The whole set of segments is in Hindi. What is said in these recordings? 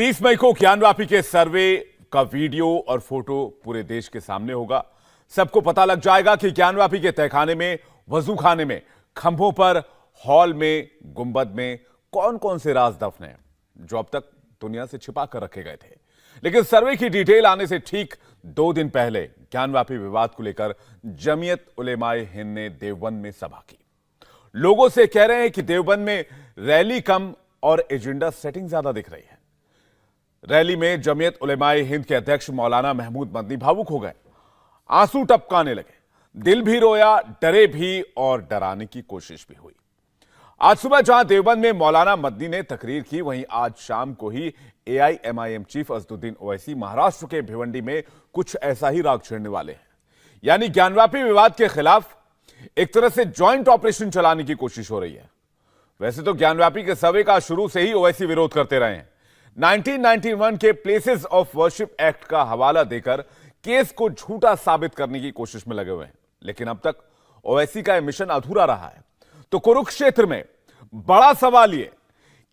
30 मई को ज्ञानवापी के सर्वे का वीडियो और फोटो पूरे देश के सामने होगा। सबको पता लग जाएगा कि ज्ञानवापी के तहखाने में, वजू खाने में, खंभों पर, हॉल में, गुंबद में कौन कौन से राज दफन हैं जो अब तक दुनिया से छिपा कर रखे गए थे। लेकिन सर्वे की डिटेल आने से ठीक 2 दिन पहले ज्ञानवापी विवाद को लेकर जमीयत उलेमाए हिंद ने देवबंद में सभा की। लोगों से कह रहे हैं कि देवबंद में रैली कम और एजेंडा सेटिंग ज्यादा दिख रही है। रैली में जमीयत उलेमाए हिंद के अध्यक्ष मौलाना महमूद मदनी भावुक हो गए, आंसू टपकाने लगे, दिल भी रोया, डरे भी और डराने की कोशिश भी हुई। आज सुबह जहां देवबंद में मौलाना मदनी ने तकरीर की, वहीं आज शाम को ही एआईएमआईएम चीफ असदुद्दीन ओवैसी महाराष्ट्र के भिवंडी में कुछ ऐसा ही राग छेड़ने वाले हैं। यानी ज्ञानवापी विवाद के खिलाफ एक तरह से ज्वाइंट ऑपरेशन चलाने की कोशिश हो रही है। वैसे तो ज्ञानवापी के सर्वे का शुरू से ही ओवैसी विरोध करते रहे हैं। 1991 के प्लेसेस ऑफ वर्शिप एक्ट का हवाला देकर केस को झूठा साबित करने की कोशिश में लगे हुए हैं, लेकिन अब तक ओवैसी का यह मिशन अधूरा रहा है। तो कुरुक्षेत्र में बड़ा सवाल यह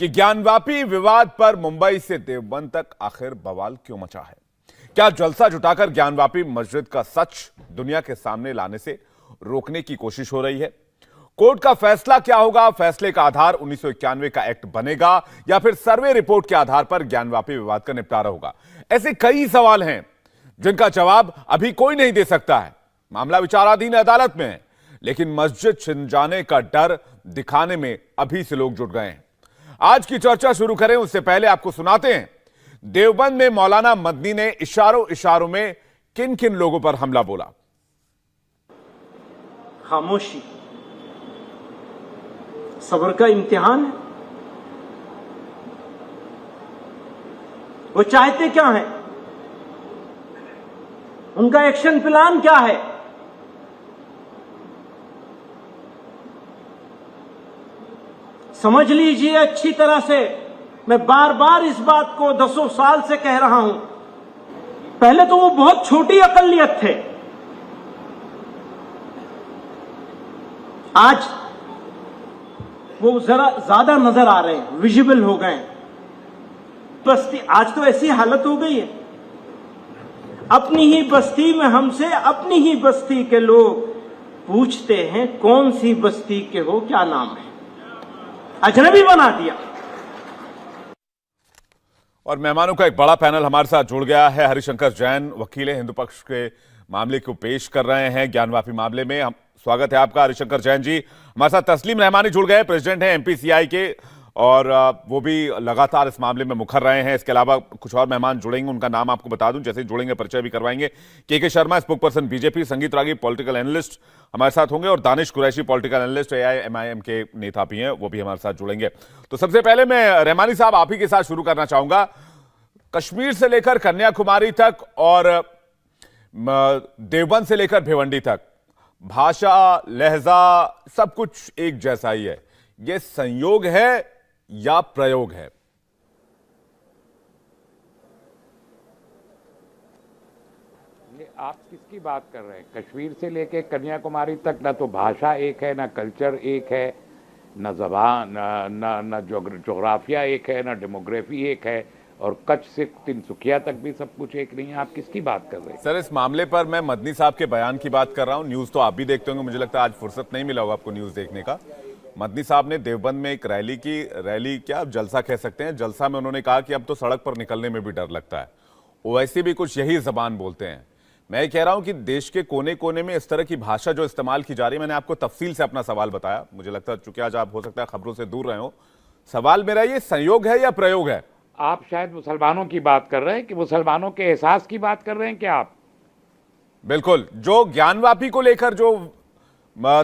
कि ज्ञानवापी विवाद पर मुंबई से देवबंद तक आखिर बवाल क्यों मचा है। क्या जलसा जुटाकर ज्ञानवापी मस्जिद का सच दुनिया के सामने लाने से रोकने की कोशिश हो रही है? कोर्ट का फैसला क्या होगा? फैसले का आधार 1991 का एक्ट बनेगा या फिर सर्वे रिपोर्ट के आधार पर ज्ञानवापी विवाद का निपटारा होगा? ऐसे कई सवाल हैं जिनका जवाब अभी कोई नहीं दे सकता है। मामला विचाराधीन अदालत में है, लेकिन मस्जिद छिन जाने का डर दिखाने में अभी से लोग जुट गए हैं। आज की चर्चा शुरू करें उससे पहले आपको सुनाते हैं देवबंद में मौलाना मदनी ने इशारों इशारों में किन किन लोगों पर हमला बोला। खामोशी सब्र का इम्तिहान है। वो चाहते क्या है, उनका एक्शन प्लान क्या है? समझ लीजिए अच्छी तरह से। मैं बार बार इस बात को दसों साल से कह रहा हूं। पहले तो वो बहुत छोटी अकलियत थे, आज वो जरा ज्यादा नजर आ रहे हैं, विजिबल हो गए। बस्ती आज तो ऐसी हालत हो गई है, अपनी ही बस्ती में हमसे अपनी ही बस्ती के लोग पूछते हैं कौन सी बस्ती के हो, क्या नाम है, अजनबी बना दिया। और मेहमानों का एक बड़ा पैनल हमारे साथ जुड़ गया है। हरिशंकर जैन वकील है, हिंदू पक्ष के मामले को पेश कर रहे हैं ज्ञानवापी मामले में। स्वागत है आपका हरिशंकर जैन जी। हमारे साथ तस्लीम रहमानी जुड़ गए, प्रेसिडेंट हैं एमपीसीआई के, और वो भी लगातार इस मामले में मुखर रहे हैं। इसके अलावा कुछ और मेहमान जुड़ेंगे, उनका नाम आपको बता दूं, जैसे जुड़ेंगे परिचय भी करवाएंगे। के शर्मा स्पोक पर्सन बीजेपी, संगीत रागी पॉलिटिकल एनालिस्ट हमारे साथ होंगे, और Danish Qureshi political analyst AIMIM के नेता भी हैं, वो भी हमारे साथ जुड़ेंगे। तो सबसे पहले मैं रहमानी साहब आप ही के साथ शुरू करना चाहूंगा। कश्मीर से लेकर कन्याकुमारी तक और देवबंद से लेकर भिवंडी तक भाषा, लहजा सब कुछ एक जैसा ही है। यह संयोग है या प्रयोग है? ये आप किसकी बात कर रहे हैं? कश्मीर से लेके कन्याकुमारी तक ना तो भाषा एक है, ना कल्चर एक है, ना जबान, ना जोग्राफिया एक है, ना डेमोग्राफी एक है, और कच्छ से तिनसुकिया तक भी सब कुछ एक नहीं है। आप किसकी बात कर रहे हैं? सर, इस मामले पर मैं मदनी साहब के बयान की बात कर रहा हूं। न्यूज तो आप भी देखते होंगे, मुझे लगता है आज फुर्सत नहीं मिला होगा आपको न्यूज देखने का। मदनी साहब ने देवबंद में एक रैली की, रैली क्या आप जलसा कह सकते हैं, जलसा में उन्होंने कहा कि अब तो सड़क पर निकलने में भी डर लगता है। ओवैसी भी कुछ यही जबान बोलते हैं। मैं कह रहा हूं कि देश के कोने कोने में इस तरह की भाषा जो इस्तेमाल की जा रही है, मैंने आपको तफसील से अपना सवाल बताया। मुझे लगता है चूंकि आज आप हो सकता है खबरों से दूर रहे हो, सवाल मेरा ये संयोग है या प्रयोग है? आप शायद मुसलमानों की बात कर रहे हैं, कि मुसलमानों के एहसास की बात कर रहे हैं क्या आप? बिल्कुल, जो ज्ञानवापी को लेकर जो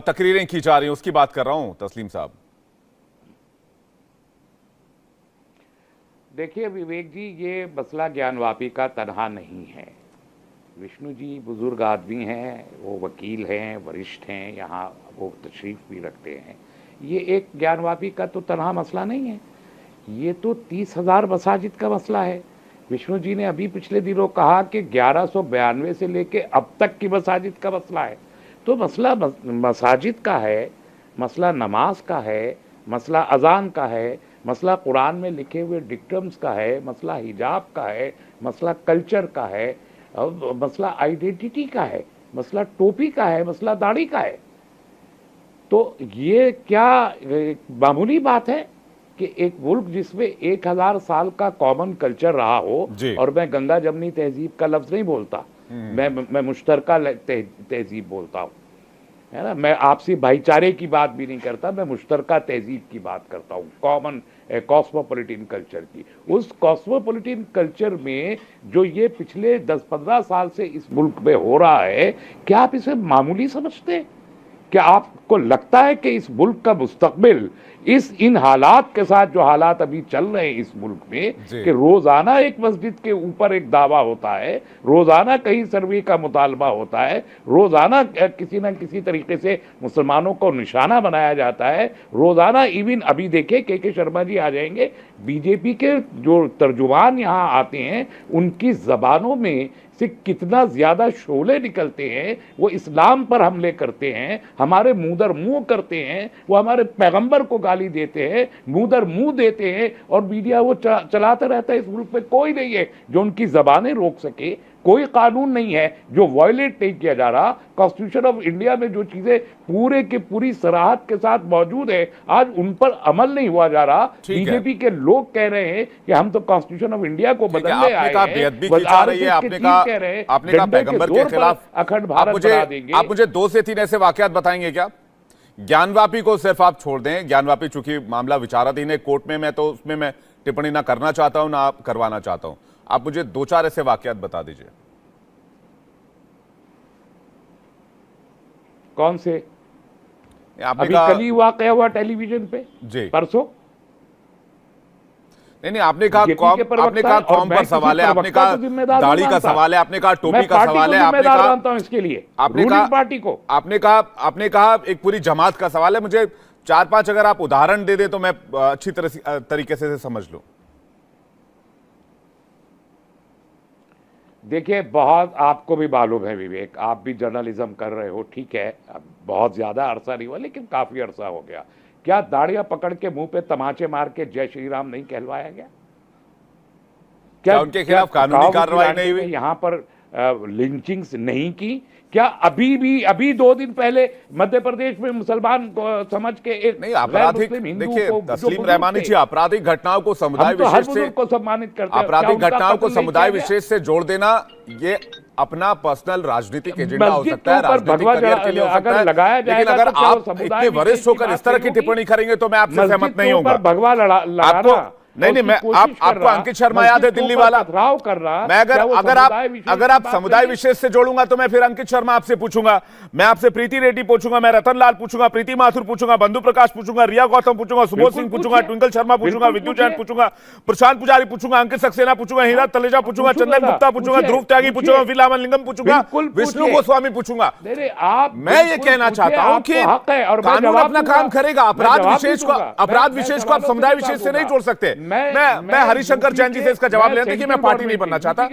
तकरीरें की जा रही हैं उसकी बात कर रहा हूं तस्लीम साहब। देखिए विवेक जी, ये मसला ज्ञानवापी का तनहा नहीं है। विष्णु जी बुजुर्ग आदमी हैं, वो वकील हैं, वरिष्ठ हैं, यहाँ वो तशरीफ भी रखते हैं। ये एक ज्ञानवापी का तो तनहा मसला नहीं है, ये तो 30,000 मसाजिद का मसला है। विष्णु जी ने अभी पिछले दिनों कहा कि 1192 से लेके अब तक की मसाजिद का मसला है। तो मसला मसाजिद का है, मसला नमाज का है, मसला अजान का है, मसला कुरान में लिखे हुए डिक्टम्स का है, मसला हिजाब का है, मसला कल्चर का है, मसला आइडेंटिटी का है, मसला टोपी का है, मसला दाढ़ी का है। तो ये क्या मामूली बात है कि एक मुल्क जिसमें 1000 साल का कॉमन कल्चर रहा हो, और मैं गंगा जमनी तहजीब का लफ्ज नहीं बोलता, मैं मुश्तरका तहजीब बोलता हूँ, है ना। मैं आपसी भाईचारे की बात भी नहीं करता, मैं मुश्तरका तहजीब की बात करता हूँ, कॉमन कॉस्मोपॉलिटन कल्चर की। उस कॉस्मोपॉलिटन कल्चर में जो ये पिछले 10-15 साल से इस मुल्क में हो रहा है, क्या आप इसे मामूली समझते हैं? क्या आपको लगता है कि इस मुल्क का मुस्तकबिल इन हालात के साथ, जो हालात अभी चल रहे हैं इस मुल्क में, कि रोजाना एक मस्जिद के ऊपर एक दावा होता है, रोजाना कहीं सर्वे का मुतालबा होता है, रोजाना किसी न किसी तरीके से मुसलमानों को निशाना बनाया जाता है, रोजाना इवन अभी देखिए के शर्मा जी आ जाएंगे, बीजेपी के जो तर्जुमान यहाँ आते हैं उनकी जबानों में से कितना ज्यादा शोले निकलते हैं, वो इस्लाम पर हमले करते हैं, हमारे मुंह दर मुंह करते हैं, वो हमारे पैगंबर को गाली देते हैं, मुंह दर मुंह देते हैं, और मीडिया वो चलाता रहता है। इस मुल्क में कोई नहीं है जो उनकी जबानें रोक सके, कोई कानून नहीं है जो वायलेट नहीं किया जा रहा। कॉन्स्टिट्यूशन ऑफ इंडिया में जो चीजें पूरे के पूरी सराहत के साथ मौजूद है, आज उन पर अमल नहीं हुआ जा रहा। बीजेपी के लोग कह रहे हैं कि हम तो कॉन्स्टिट्यूशन ऑफ इंडिया को बदलने आए हैं, आपने कहा पैगंबर के खिलाफ अखंड भारत बना देंगे। आप मुझे 2 से 3 ऐसे वाकयात बताएंगे क्या? ज्ञानवापी को सिर्फ आप छोड़ दें, ज्ञानवापी चूंकि मामला विचाराधीन है कोर्ट में, मैं तो उसमें मैं टिप्पणी ना करना चाहता हूं, ना करवाना चाहता हूं। आप मुझे 2-4 ऐसे वाकयात बता दीजिए। कौन से? आपने अभी कहा कल ही वाकया हुआ टेलीविजन पे जी, परसों। नहीं, आपने कहा कौम पर सवाल है, आपने कहा दाढ़ी का सवाल है, आपने कहा टोपी का सवाल है, आपने कहा इसके लिए आपने कहा पार्टी को, आपने कहा एक पूरी जमात का सवाल है। मुझे 4-5 अगर आप उदाहरण दे दें तो मैं अच्छी तरीके से समझ लूं। देखिए, बहुत आपको भी मालूम है विवेक, आप भी जर्नलिज्म कर रहे हो, ठीक है, अब बहुत ज्यादा अरसा नहीं हुआ लेकिन काफी अरसा हो गया। क्या दाढ़ियां पकड़ के मुंह पे तमाचे मार के जय श्री राम नहीं कहलवाया गया? क्या उनके खिलाफ कानूनी कार्रवाई नहीं हुई? यहाँ पर लिंचिंग्स नहीं की? क्या अभी 2 दिन पहले मध्य प्रदेश में मुसलमान को समझ के एक नहीं, आपराधिक, देखिए तस्लीम रहमानी जी, आपराधिक घटनाओं को समुदाय विशेष से सम्मानित करते हैं, आपराधिक घटनाओं को समुदाय विशेष से जोड़ देना ये अपना पर्सनल राजनीतिक एजेंडा हो सकता है, राजनीतिक करियर के लिए हो सकता है, लेकिन अगर आप इतने वरिष्ठ होकर इस तरह की टिप्पणी करेंगे तो मैं आपसे सहमत नहीं होऊंगा। भगवा लगाना, नहीं, मैं आपको अंकित शर्मा याद है, दिल्ली वाला कर रहा। मैं अगर आप समुदाय विशेष से जोड़ूंगा तो मैं फिर अंकित शर्मा आपसे पूछूंगा, मैं आपसे प्रीति रेड्डी पूछूंगा, मैं रतन लाल पूछूंगा, प्रीति माथुर पूछूंगा, बंधु प्रकाश पूछूंगा, रिया गौतम पूछूंगा, सुबोध सिंह पूछूंगा, ट्विंकल शर्मा पूछूंगा, विद्यु जैन पूछूंगा, प्रशांत पुजारी पूछूंगा, अंकित सक्सेना पूछूंगा, हीरा तलेजा पूछूंगा, चंदन गुप्ता पूछूंगा, ध्रुव त्यागी पूछूंगा, विलामन लिंगम पूछूंगा, विष्णु गोस्वामी पूछूंगा। मैं ये कहना चाहता हूं कि कानून अपना काम करेगा, अपराध विशेष को आप समुदाय विशेष से नहीं जोड़ सकते। मैं हरिशंकर जैन जी से इसका जवाब लेते हैं कि मैं पार्टी नहीं बनना चाहता।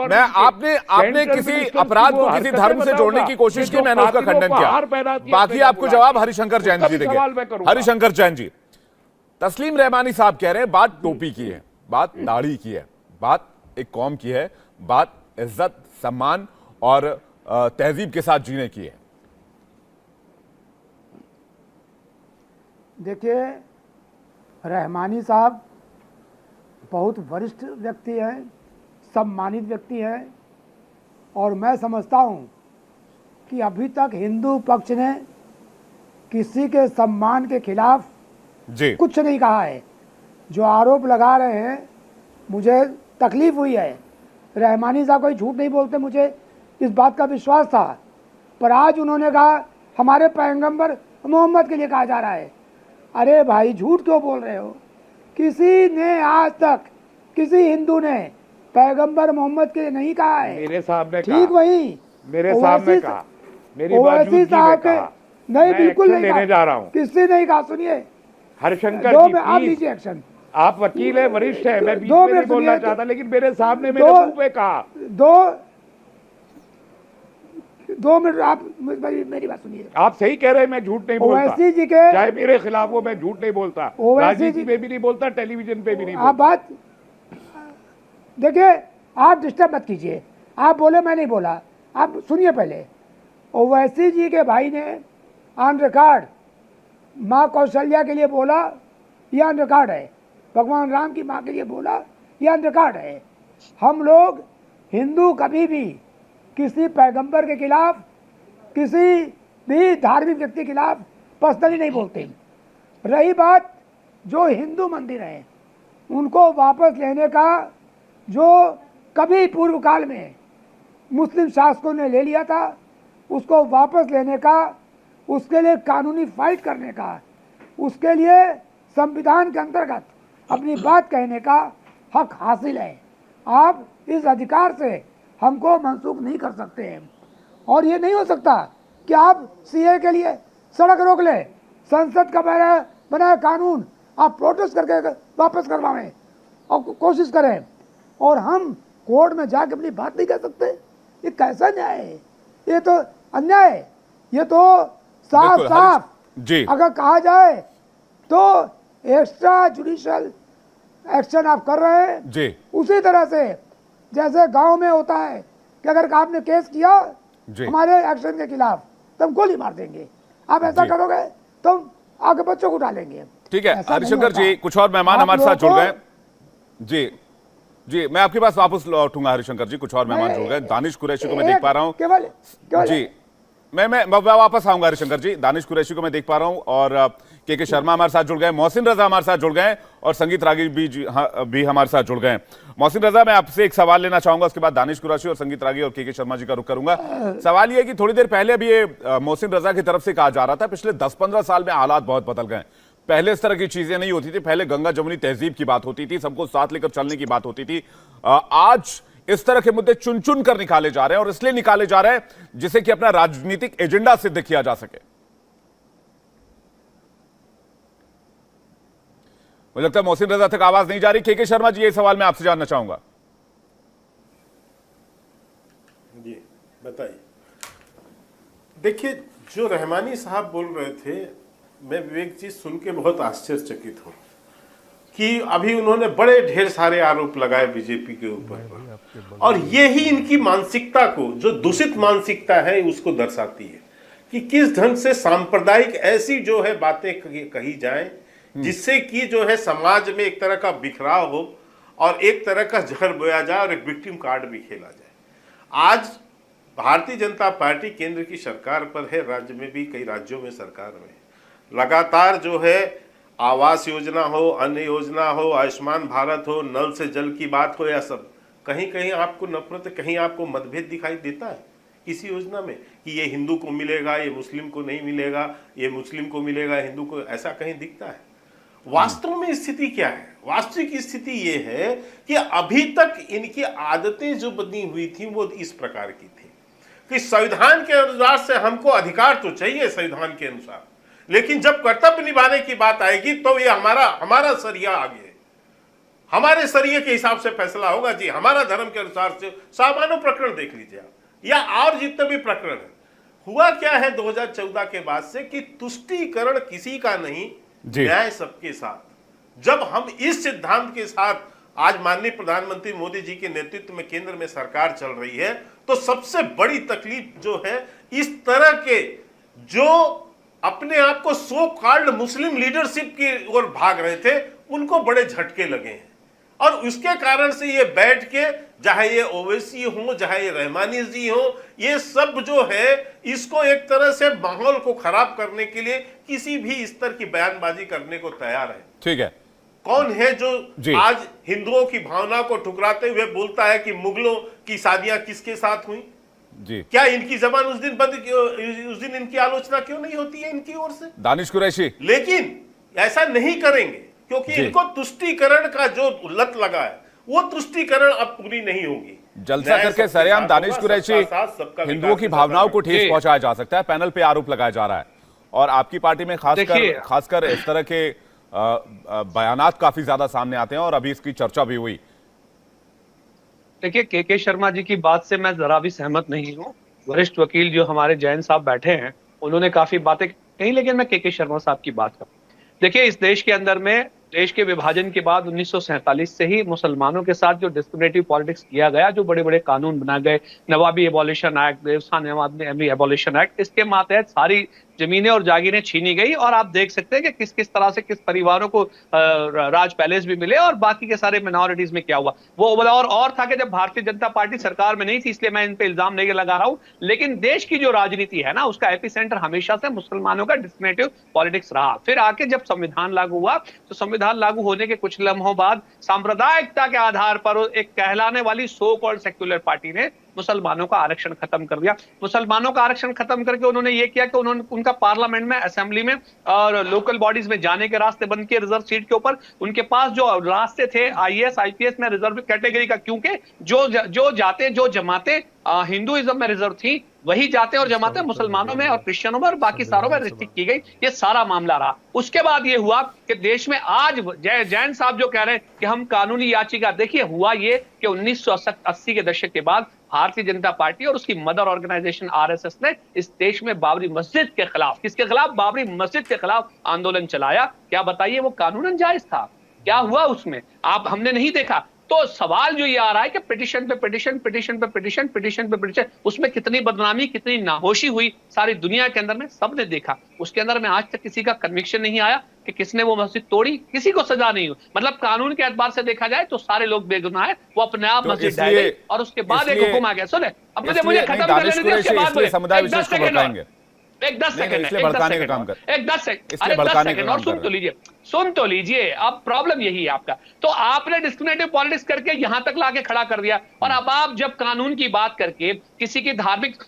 मैं आपने किसी अपराध को किसी धर्म से जोड़ने की कोशिश की, मैंने उसका खंडन किया। बाकी आपको जवाब हरिशंकर जैन जी देंगे। हरिशंकर जैन जी, तस्लीम रहमानी साहब कह रहे हैं बात टोपी की है, बात दाढ़ी की है, बात एक कौम की है, बात इज्जत सम्मान और तहजीब के साथ जीने की है। देखिए, रहमानी साहब बहुत वरिष्ठ व्यक्ति हैं, सम्मानित व्यक्ति हैं, और मैं समझता हूं कि अभी तक हिंदू पक्ष ने किसी के सम्मान के खिलाफ कुछ नहीं कहा है। जो आरोप लगा रहे हैं, मुझे तकलीफ हुई है। रहमानी साहब कोई झूठ नहीं बोलते, मुझे इस बात का विश्वास था, पर आज उन्होंने कहा हमारे पैगंबर मोहम्मद के लिए कहा जा रहा है। अरे भाई, झूठ क्यों बोल रहे हो? किसी ने आज तक किसी हिंदू ने पैगंबर मोहम्मद के लिए नहीं कहा है। मेरे सामने ठीक वही मेरे सामने कहा, मेरी ओवैसी साहब के नहीं, बिल्कुल नहीं लेने जा रहा हूं। किसी नहीं कहा। सुनिए, हरिशंकर जी, आप लीजिए एक्शन। आप वकील है, वरिष्ठ है, मैं बीच में नहीं बोलना चाहता, लेकिन मेरे सामने मेरे मुंह पे कहा। 2 मिनट आप मेरी बात सुनिए। आप सही कह रहे हैं, मैं झूठ नहीं बोलता। ओवैसी जी के, चाहे मेरे खिलाफ हो, मैं झूठ नहीं बोलता, ओवैसी राजनीति जी में भी नहीं बोलता, टेलीविजन पे भी नहीं आप बोलता। बात देखिए, आप डिस्टर्ब मत कीजिए। आप बोले, मैं नहीं बोला, आप सुनिए पहले। ओवैसी जी के भाई ने ऑन रिकॉर्ड माँ कौशल्या के लिए बोला, यह ऑन रिकॉर्ड है। भगवान राम की माँ के लिए बोला, यह ऑन रिकॉर्ड है। हम लोग हिंदू कभी भी किसी पैगंबर के खिलाफ, किसी भी धार्मिक व्यक्ति के खिलाफ पर्सनली नहीं बोलते। रही बात जो हिंदू मंदिर हैं उनको वापस लेने का, जो कभी पूर्व काल में मुस्लिम शासकों ने ले लिया था, उसको वापस लेने का, उसके लिए कानूनी फाइट करने का, उसके लिए संविधान के अंतर्गत अपनी बात कहने का हक हासिल है। आप इस अधिकार से हमको मनसूख नहीं कर सकते हैं। और ये नहीं हो सकता कि आप सीए के लिए सड़क रोक ले, संसद का बनाया कानून आप प्रोटेस्ट करके वापस करवाएं और कोशिश करें, और हम कोर्ट में जाके अपनी बात नहीं कह सकते। ये कैसा न्याय है? ये तो अन्याय है। ये तो साफ बिल्कुल, साफ जी। अगर कहा जाए तो एक्स्ट्रा जुडिशियल एक्शन आप कर रहे हैं जी उसी तरह से जैसे गांव में होता है कि अगर आपने केस किया जी। हमारे एक्शन के खिलाफ तो हम गोली मार देंगे। आप ऐसा जी। करोगे तो हम आगे बच्चों को डालेंगे। ठीक है ऐसा नहीं हरिशंकर होता। जी, कुछ और मेहमान आप हमारे साथ जुड़ लोगों गए। जी जी, मैं आपके पास वापस लौटूंगा हरिशंकर जी, कुछ और मेहमान मैं- जुड़ गए। दानिश कुरैशी को मैं देख पा रहा हूं। केवल जी, मैं वापस आऊंगा हरिशंकर जी। दानिश कुरैशी को मैं देख पा रहा हूं और के शर्मा हमारे साथ जुड़ गए, मोहसिन रजा हमारे साथ जुड़ गए और संगीत रागी भी हमारे साथ जुड़ गए। मोहसिन रजा, मैं आपसे एक सवाल लेना चाहूंगा, उसके बाद दानिश कुरैशी और संगीत रागी और के शर्मा जी का रुख करूंगा। सवाल ये कि थोड़ी देर पहले भी ये मोहसिन रजा की तरफ से कहा जा रहा था पिछले 10-15 साल में हालात बहुत बदल गए। पहले इस तरह की चीजें नहीं होती थी। पहले गंगा जमुनी तहजीब की बात होती थी, सबको साथ लेकर चलने की बात होती थी। आज इस तरह के मुद्दे चुन चुन कर निकाले जा रहे हैं और इसलिए निकाले जा रहे हैं जिसे कि अपना राजनीतिक एजेंडा सिद्ध किया जा सके। मुझे लगता है मोहसिन रजा तक आवाज नहीं जा रही। के शर्मा जी, ये सवाल मैं आपसे जानना चाहूंगा। जी बताइए। देखिए, जो रहमानी साहब बोल रहे थे, मैं विवेक जी सुन के बहुत आश्चर्यचकित हूं कि अभी उन्होंने बड़े ढेर सारे आरोप लगाए बीजेपी के ऊपर, और ये ही इनकी मानसिकता को, जो दूषित मानसिकता है, उसको दर्शाती है कि किस ढंग से सांप्रदायिक ऐसी जो है बातें कही जाएं जिससे कि जो है समाज में एक तरह का बिखराव हो और एक तरह का जहर बोया जाए और एक विक्टिम कार्ड भी खेला जाए। आज भारतीय जनता पार्टी केंद्र की सरकार पर है, राज्य में भी कई राज्यों में सरकार में लगातार जो है आवास योजना हो, अन्य योजना हो, आयुष्मान भारत हो, नल से जल की बात हो, या सब कहीं कहीं आपको नफरत, कहीं आपको मतभेद दिखाई देता है किसी योजना में कि ये हिंदू को मिलेगा, ये मुस्लिम को नहीं मिलेगा, ये मुस्लिम को मिलेगा, हिंदू को, ऐसा कहीं दिखता है? वास्तव में स्थिति क्या है? वास्तविक स्थिति ये है कि अभी तक इनकी आदतें जो बनी हुई थी वो इस प्रकार की थी कि संविधान के अनुसार से हमको अधिकार तो चाहिए संविधान के अनुसार, लेकिन जब कर्तव्य निभाने की बात आएगी तो ये हमारा सरिया आगे है, हमारे सरिये के हिसाब से फैसला होगा। जी, हमारा धर्म के अनुसार से सामान्य प्रकरण देख लीजिए आप, या और जितने भी प्रकरण है। हुआ क्या है 2014 के बाद से कि तुष्टीकरण किसी का नहीं, न्याय सबके साथ। जब हम इस सिद्धांत के साथ आज माननीय प्रधानमंत्री मोदी जी के नेतृत्व में केंद्र में सरकार चल रही है, तो सबसे बड़ी तकलीफ जो है, इस तरह के जो अपने आप को सो कॉल्ड मुस्लिम लीडरशिप की ओर भाग रहे थे, उनको बड़े झटके लगे हैं। और उसके कारण से ये बैठ के, चाहे ये ओवैसी हो, चाहे ये रहमानी जी हो, ये सब जो है इसको एक तरह से माहौल को खराब करने के लिए किसी भी स्तर की बयानबाजी करने को तैयार है। ठीक है। कौन है जो आज हिंदुओं की भावना को ठुकराते हुए बोलता है कि मुगलों की शादियां किसके साथ हुई? जी, क्या इनकी जबान उस दिन बंद, उस दिन इनकी आलोचना क्यों नहीं होती है इनकी ओर से? दानिश कुरैशी, लेकिन ऐसा नहीं करेंगे क्योंकि इनको तुष्टीकरण का जो लत लगा है, वो तुष्टीकरण अब पूरी नहीं होगी। जलसा करके सरेआम दानिश कुरैशी हिंदुओं की भावनाओं को ठेस पहुंचाया जा सकता है, पैनल पे आरोप लगाया जा रहा है। और आपकी पार्टी में खासकर इस तरह के बयानात काफी ज्यादा सामने आते हैं और अभी इसकी चर्चा भी हुई। देखिए, के शर्मा जी की बात से मैं जरा भी सहमत नहीं हूँ। वरिष्ठ वकील जो हमारे जैन साहब बैठे हैं उन्होंने काफी बातें कही, लेकिन मैं के शर्मा साहब की बात करूं। देखिए, इस देश के अंदर में देश के विभाजन के बाद 1947 से ही मुसलमानों के साथ जो डिस्क्रिमिनेटिव पॉलिटिक्स किया गया, जो बड़े बड़े कानून बनाए गए, नवाबी एबॉलिशन एक्ट, देवस्थान एबॉलिशन एक्ट, इसके मातहत सारी जमीनें और जागीरें छीनी गई। और आप देख सकते हैं कि किस किस तरह से किस परिवारों को राज पैलेस भी मिले और बाकी के सारे मिनॉरिटीज में क्या हुआ। वो और था कि जब भारतीय जनता पार्टी सरकार में नहीं थी, इसलिए मैं इन पे इल्जाम नहीं लगा रहा हूं, लेकिन देश की जो राजनीति है ना, उसका एपिसेंटर हमेशा से मुसलमानों का डिस्क्रिमिनेटिव पॉलिटिक्स रहा। फिर आके जब संविधान लागू हुआ, तो संविधान लागू होने के कुछ लम्हों बाद सांप्रदायिकता के आधार पर एक कहलाने वाली सो कॉल्ड सेक्युलर पार्टी ने मुसलमानों का आरक्षण खत्म कर दिया। मुसलमानों का आरक्षण खत्म करके उन्होंने ये किया कि उन्होंने उनका पार्लियामेंट में, असेंबली में और लोकल बॉडीज में जाने के रास्ते बंद किए रिजर्व सीट के ऊपर। उनके पास जो रास्ते थे आईएएस आईपीएस में रिजर्व कैटेगरी का, क्योंकि जो जमातें हिंदुइज्म में रिजर्व थी वही जाते और जमातें मुसलमानों में और क्रिश्चियनों में और बाकी सारों में रिस्ट्रिक्ट की गई। ये सारा मामला रहा। उसके बाद ये हुआ कि देश में आज जैन साहब जो कह रहे हैं कि हम कानूनी याचिका, देखिए हुआ ये कि 1980 के दशक के बाद भारतीय जनता पार्टी और उसकी मदर ऑर्गेनाइजेशन आरएसएस ने इस देश में बाबरी मस्जिद के खिलाफ, किसके खिलाफ? बाबरी मस्जिद के खिलाफ आंदोलन चलाया। क्या बताइए वो कानूनन जायज था? क्या हुआ उसमें? हमने नहीं देखा। तो सवाल जो ये आ रहा है कि पिटीशन पे पिटीशन, पिटीशन पे पिटीशन, पिटीशन पे पिटीशन, उसमें कितनी बदनामी, कितनी नाहोशी हुई सारी दुनिया के अंदर में सबने देखा। उसके अंदर में आज तक किसी का कन्विक्शन नहीं आया कि किसने वो मस्जिद तोड़ी, किसी को सजा नहीं हुई। मतलब कानून के एतबार से देखा जाए तो सारे लोग बेगुनाह है, वो अपने आप मस्जिद ढह गई और उसके बाद एक हुक्म आ गया। सुने, अब मुझे खत्म कर लेने दीजिए, उसके बाद समुदाय विशेष को भड़काएंगे। एक 10 सेकंड और सुन तो लीजिए। अब प्रॉब्लम यही है आपका। तो आपने डिस्क्रिमिनेटिव पॉलिटिक्स करके यहां तक लाके खड़ा कर दिया, और अब आप जब कानून की बात करके किसी की धार्मिक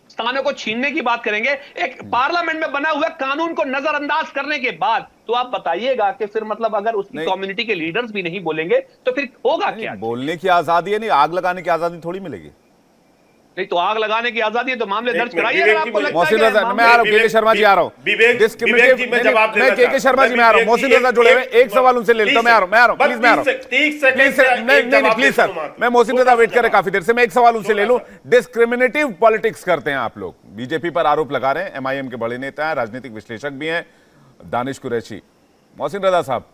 स्थानों को छीनने की बात करेंगे, एक पार्लियामेंट में बना हुआ कानून को नजरअंदाज करने के बाद, तो आप बताइएगा कि फिर मतलब अगर उसकी कम्युनिटी के लीडर्स भी नहीं बोलेंगे तो फिर होगा क्या? बोलने की आजादी है, नहीं आग लगाने की आजादी थोड़ी मिलेगी। नहीं तो आग लगाने की आजादी है तो मामले दर्ज कराइए। अगर आपको लगता मोहसिन रजा, मैं आ रहा हूं, के शर्मा जी आ रहा हूं। मैं के शर्मा जी में आ रहा हूं, मोहसिन रजा जुड़े हुए, एक सवाल उनसे ले लेता हूं। मैं आ रहा हूं, प्लीज मैं आ रहा हूं। नहीं प्लीज सर, मैं मोहसिन रजा वेट कर रहे काफी देर से, मैं एक सवाल उनसे ले लूं। डिस्क्रिमिनेटिव पॉलिटिक्स करते हैं आप लोग, बीजेपी पर आरोप लगा रहे हैं, एमआईएम के बड़े नेता हैं, राजनीतिक विश्लेषक भी हैं, दानिश कुरैशी। मोहसिन रजा साहब,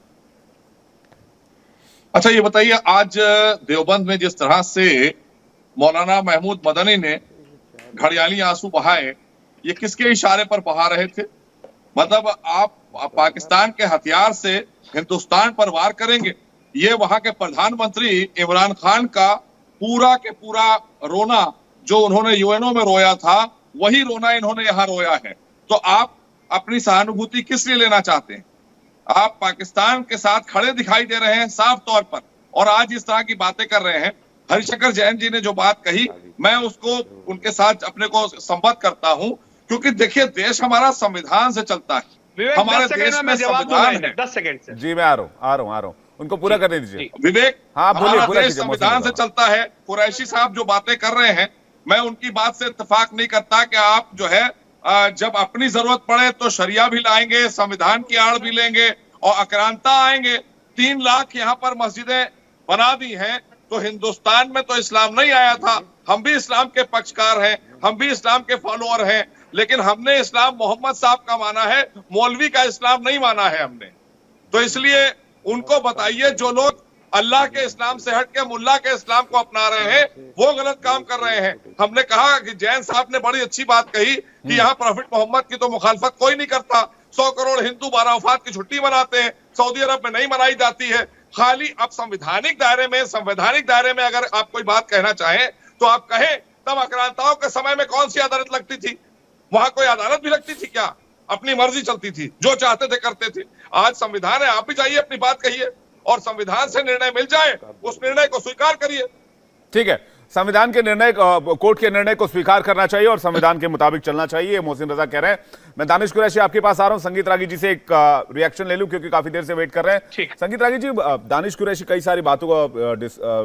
अच्छा ये बताइए, आज देवबंद में जिस तरह से मौलाना महमूद मदनी ने घड़ियाली आंसू बहाए, ये किसके इशारे पर बहा रहे थे? मतलब आप पाकिस्तान के हथियार से हिंदुस्तान पर वार करेंगे, ये वहां के प्रधानमंत्री इमरान खान का पूरा के पूरा रोना जो उन्होंने यूएनओ में रोया था, वही रोना इन्होंने यहां रोया है। तो आप अपनी सहानुभूति किस लिए लेना चाहते हैं? आप पाकिस्तान के साथ खड़े दिखाई दे रहे हैं साफ तौर पर, और आज इस तरह की बातें कर रहे हैं। हरिशंकर जैन जी ने जो बात कही, मैं उसको उनके साथ अपने को संबद्ध करता हूं, क्योंकि देखिए देश हमारा संविधान से चलता है, हमारे देश में संविधान है। 10 सेकंड से जी मैं आ रहा हूं, उनको पूरा करने दीजिए। विवेक, हाँ, हमारा देश संविधान से चलता है। कुरैशी साहब जो बातें कर रहे हैं, मैं उनकी बात से इत्तेफाक नहीं करता कि आप जो है जब अपनी जरूरत पड़े तो शरिया भी लाएंगे, संविधान की आड़ भी लेंगे और आक्रांता आएंगे। 3 लाख यहाँ पर मस्जिदें बना दी हैं, तो हिंदुस्तान में तो इस्लाम नहीं आया था। हम भी इस्लाम के पक्षकार हैं, हम भी इस्लाम के फॉलोअर हैं, लेकिन हमने इस्लाम मोहम्मद साहब का माना है, मौलवी का इस्लाम नहीं माना है हमने। तो इसलिए उनको बताइए, जो लोग अल्लाह के इस्लाम से हट के मुल्ला के इस्लाम को अपना रहे हैं, वो गलत काम कर रहे हैं। हमने कहा कि जैन साहब ने बड़ी अच्छी बात कही कि यहाँ प्रॉफिट मोहम्मद की तो मुखालफत कोई नहीं करता। 100 करोड़ हिंदू 12 वफात की छुट्टी मनाते हैं, सऊदी अरब में नहीं मनाई जाती है। खाली अब संवैधानिक दायरे में अगर आप कोई बात कहना चाहें तो आप कहें, तब आक्रांताओं के समय में कौन सी अदालत लगती थी? वहां कोई अदालत भी लगती थी क्या? अपनी मर्जी चलती थी, जो चाहते थे करते थे। आज संविधान है, आप भी जाइए अपनी बात कहिए और संविधान से निर्णय मिल जाए, उस निर्णय को स्वीकार करिए। ठीक है, संविधान के निर्णय, कोर्ट के निर्णय को स्वीकार करना चाहिए और संविधान के मुताबिक चलना चाहिए, मोहसिन रजा कह रहे हैं। मैं दानिश कुरैशी आपके पास आ रहा हूं, संगीत रागी जी से एक रिएक्शन ले लूं क्योंकि काफी देर से वेट कर रहे हैं। संगीत रागी जी, दानिश कुरैशी कई सारी बातों को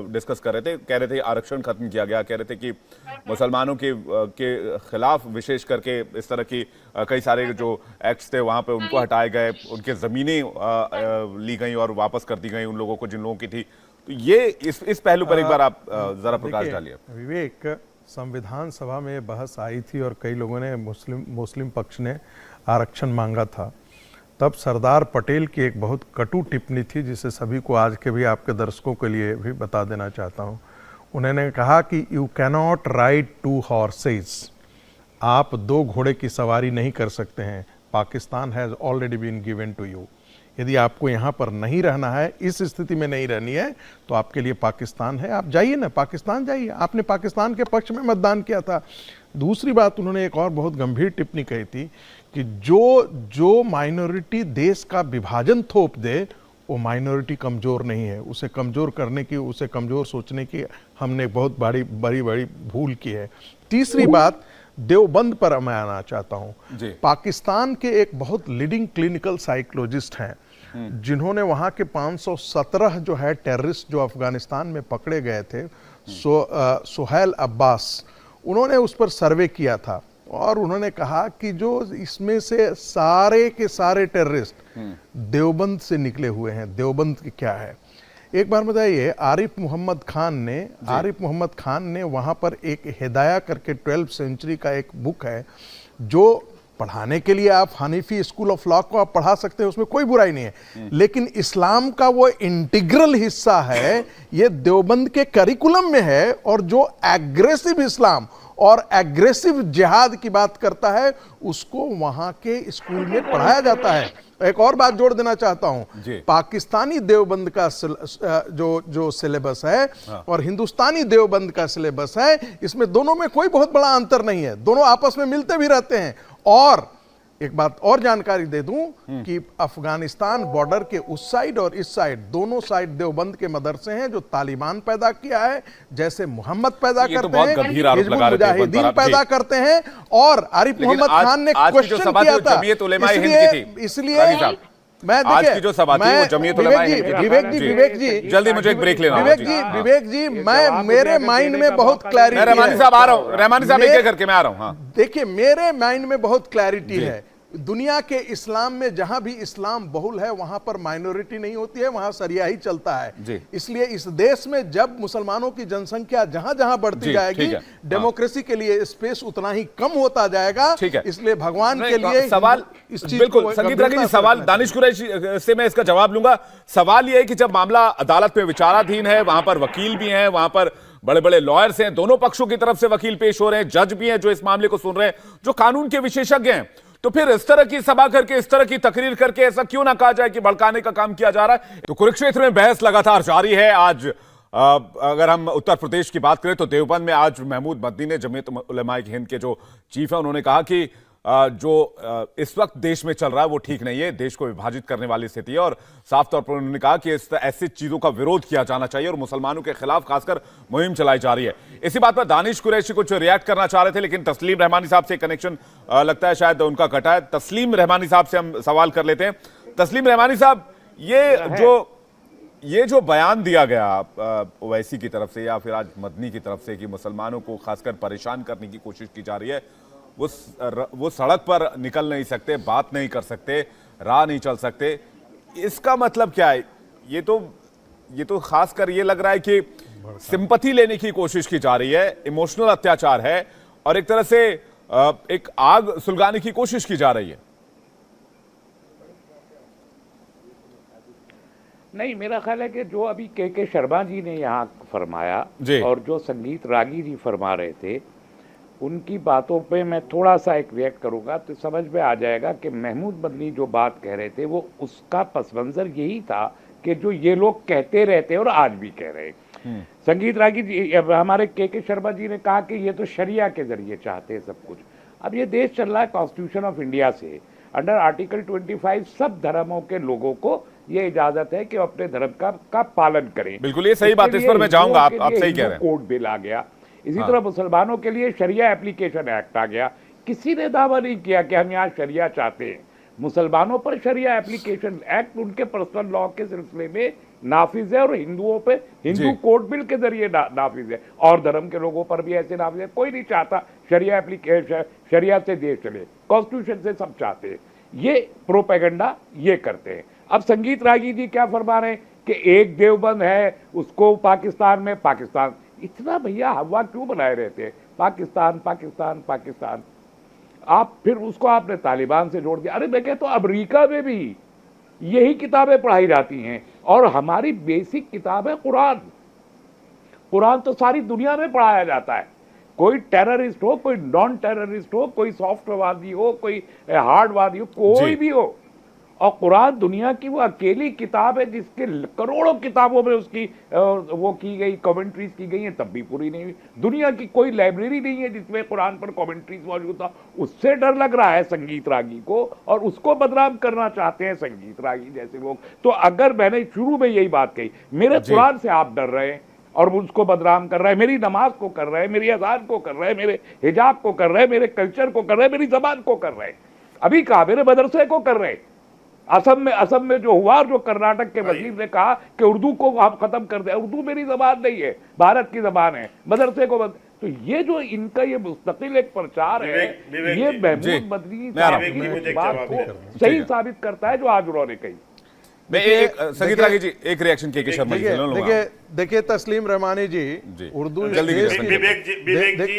डिस्कस कर रहे थे, कह रहे थे आरक्षण खत्म किया गया, कह रहे थे कि मुसलमानों के खिलाफ विशेष करके इस तरह की कई सारे जो एक्ट्स थे वहां पे उनको हटाए गए, उनके जमीनें ली गई और वापस कर दी गई उन लोगों को जिन लोगों की थी। तो ये इस पहलू पर एक बार आप जरा प्रकाश डालिए। विवेक, संविधान सभा में बहस आई थी और कई लोगों ने मुस्लिम पक्ष ने आरक्षण मांगा था, तब सरदार पटेल की एक बहुत कटु टिप्पणी थी जिसे सभी को आज के भी आपके दर्शकों के लिए भी बता देना चाहता हूँ। उन्होंने कहा कि यू कैनॉट राइड 2 हॉर्सेस, आप 2 घोड़े की सवारी नहीं कर सकते हैं। Pakistan has already been given to you. यदि आपको यहाँ पर नहीं रहना है, इस स्थिति में नहीं रहनी है, तो आपके लिए पाकिस्तान है, आप जाइए ना, पाकिस्तान जाइए। आपने पाकिस्तान के पक्ष में मतदान किया था। दूसरी बात, उन्होंने एक और बहुत गंभीर टिप्पणी कही थी कि जो माइनॉरिटी देश का विभाजन थोप दे वो माइनॉरिटी कमज़ोर नहीं है। उसे कमज़ोर करने की, उसे कमज़ोर सोचने की हमने बहुत बड़ी भूल की है। तीसरी बात, देवबंद पर मैं आना चाहता हूं। पाकिस्तान के एक बहुत लीडिंग क्लिनिकल साइकोलॉजिस्ट हैं जिन्होंने वहां के 517 जो है टेररिस्ट जो अफगानिस्तान में पकड़े गए थे, सुहैल अब्बास, उन्होंने उस पर सर्वे किया था और उन्होंने कहा कि जो इसमें से सारे के सारे टेररिस्ट देवबंद से निकले हुए हैं। देवबंद क्या है, एक बार बताइए। आरिफ मोहम्मद खान ने वहां पर एक हिदाया करके 12th सेंचुरी का एक बुक है जो पढ़ाने के लिए आप हनीफी स्कूल ऑफ लॉ को आप पढ़ा सकते हैं, उसमें कोई बुराई नहीं है, लेकिन इस्लाम का वो इंटीग्रल हिस्सा है, ये देवबंद के करिकुलम में है। और जो एग्रेसिव इस्लाम और एग्रेसिव जिहाद की बात करता है उसको वहां के स्कूल में पढ़ाया जाता है। एक और बात जोड़ देना चाहता हूं, पाकिस्तानी देवबंद का जो सिलेबस है और हिंदुस्तानी देवबंद का सिलेबस है, इसमें दोनों में कोई बहुत बड़ा अंतर नहीं है, दोनों आपस में मिलते भी रहते हैं। और एक बात और जानकारी दे दूं कि अफगानिस्तान बॉर्डर के उस साइड और इस साइड, दोनों साइड देवबंद के मदरसे हैं जो तालिबान पैदा किया है, जैसे मोहम्मद पैदा करते हैं, हिजबुल मुजाहिदीन पैदा करते हैं। और आरिफ मोहम्मद खान ने क्वेश्चन किया था, इसलिए मैं आज की जो सभा थी वो जमीयत उलेमा हिंद की थी। विवेक जी जल्दी मुझे एक ब्रेक लेना है। विवेक जी मैं मेरे माइंड में बहुत क्लैरिटी है। रहमानी साहब आ रहा हूं, रहमानी साहब एक करके मैं आ रहा हूं। हाँ, देखिए मेरे माइंड में बहुत क्लैरिटी है। दुनिया के इस्लाम में जहां भी इस्लाम बहुल है वहां पर माइनॉरिटी नहीं होती है, वहां शरिया ही चलता है। इसलिए इस देश में जब मुसलमानों की जनसंख्या जहां जहां बढ़ती जाएगी, डेमोक्रेसी के लिए स्पेस उतना ही कम होता जाएगा। इसलिए भगवान के लिए सवाल इस चीज बिल्कुल संगीत रागी जी, सवाल दानिश कुरैशी से मैं इसका जवाब लूंगा। सवाल यह है कि जब मामला अदालत में विचाराधीन है, वहां पर वकील भी हैं, वहां पर बड़े बड़े लॉयर्स हैं, दोनों पक्षों की तरफ से वकील पेश हो रहे हैं, जज भी हैं जो इस मामले को सुन रहे हैं, जो कानून के विशेषज्ञ हैं, तो फिर इस तरह की सभा करके, इस तरह की तकरीर करके ऐसा क्यों ना कहा जाए कि भड़काने का काम किया जा रहा है। तो कुरुक्षेत्र में बहस लगातार जारी है। आज अगर हम उत्तर प्रदेश की बात करें तो देवबंद में आज महमूद मदनी ने, जमीयत उलेमा हिंद के जो चीफ है, उन्होंने कहा कि जो इस वक्त देश में चल रहा है वो ठीक नहीं है, देश को विभाजित करने वाली स्थिति है। और साफ तौर पर उन्होंने कहा कि ऐसी चीजों का विरोध किया जाना चाहिए और मुसलमानों के खिलाफ खासकर मुहिम चलाई जा रही है। इसी बात पर दानिश कुरैशी कुछ रिएक्ट करना चाह रहे थे, लेकिन तस्लीम रहमानी साहब से कनेक्शन लगता है शायद उनका कटा है। तस्लीम रहमानी साहब से हम सवाल कर लेते हैं। तस्लीम रहमानी साहब, ये जो बयान दिया गया ओवैसी की तरफ से या फिर आज मदनी की तरफ से कि मुसलमानों को खासकर परेशान करने की कोशिश की जा रही है, वो सड़क पर निकल नहीं सकते, बात नहीं कर सकते, राह नहीं चल सकते, इसका मतलब क्या है? ये तो खासकर ये लग रहा है कि सिंपैथी लेने की कोशिश की जा रही है, इमोशनल अत्याचार है और एक तरह से एक आग सुलगाने की कोशिश की जा रही है। नहीं, मेरा ख्याल है कि जो अभी के शर्मा जी ने यहाँ फरमाया और जो संगीत रागी जी फरमा रहे थे, उनकी बातों पे मैं थोड़ा सा एक रिएक्ट करूंगा तो समझ में आ जाएगा कि महमूद मदनी जो बात कह रहे थे वो उसका पस मंजर यही था कि जो ये लोग कहते रहते और आज भी कह रहे हैं। संगीत रागी जी, हमारे के शर्मा जी ने कहा कि ये तो शरिया के जरिए चाहते हैं सब कुछ। अब ये देश चल रहा है कॉन्स्टिट्यूशन ऑफ इंडिया से, अंडर आर्टिकल 25 सब धर्मों के लोगों को ये इजाजत है कि अपने धर्म का पालन करें। बिल्कुल, ये सही बात, इस पर मैं जाऊंगा, आप सही कह रहे हैं। कोड बिल आ गया, इसी तरह मुसलमानों के लिए शरिया एप्लीकेशन एक्ट आ गया। किसी ने दावा नहीं किया कि हम यहाँ शरिया चाहते हैं। मुसलमानों पर शरिया एप्लीकेशन एक्ट उनके पर्सनल लॉ के सिलसिले में नाफिज है और हिंदुओं पे हिंदू कोड बिल के जरिए नाफिज है और धर्म के लोगों पर भी ऐसे नाफिज है। कोई नहीं चाहता शरिया एप्लीकेशन, शरिया से देश चले, कॉन्स्टिट्यूशन से सब चाहते हैं। ये प्रोपेगेंडा ये करते हैं। अब संगीत रागी जी क्या फरमा रहे हैं कि एक देवबंद है, उसको पाकिस्तान में, पाकिस्तान इतना भैया हवा क्यों बनाए रहते हैं? पाकिस्तान पाकिस्तान पाकिस्तान। आप फिर उसको आपने तालिबान से जोड़ दिया। अरे मैं कहता हूं अमेरिका में भी यही किताबें पढ़ाई जाती हैं, और हमारी बेसिक किताब है कुरान। कुरान तो सारी दुनिया में पढ़ाया जाता है, कोई टेररिस्ट हो, कोई नॉन टेररिस्ट हो, कोई सॉफ्टवादी हो, कोई हार्डवादी हो, कोई भी हो, और कुरान दुनिया की वो अकेली किताब है जिसके करोड़ों किताबों में उसकी वो की गई कमेंट्रीज की गई हैं, तब भी पूरी नहीं हुई। दुनिया की कोई लाइब्रेरी नहीं है जिसमें कुरान पर कमेंट्रीज मौजूद था। उससे डर लग रहा है संगीत रागी को, और उसको बदनाम करना चाहते हैं संगीत रागी जैसे लोग। तो अगर मैंने शुरू में यही बात कही, मेरे कुरान से आप डर रहे हैं और उसको बदनाम कर रहे हैं, मेरी नमाज को कर रहे हैं, मेरी अजान को कर रहे हैं, मेरे हिजाब को कर रहे हैं, मेरे कल्चर को कर रहे हैं, मेरी जबान को कर रहे हैं, अभी कहा मेरे मदरसे को कर रहे हैं। असम में जो हुआ, जो कर्नाटक के वजीर ने कहा कि उर्दू को आप खत्म कर दे, उर्दू मेरी जबान नहीं है, भारत की जबान है, मदरसे को तो ये जो इनका ये मुस्तकिल एक प्रचार है, ये महमूद मदनी साहब की बात को सही साबित करता है जो आज उन्होंने कही। मैं एक संगीत रागी जी एक रिएक्शन के शर्मा जी से लूंगा। देखिए तस्लीम रहमानी जी उर्दू जल्दी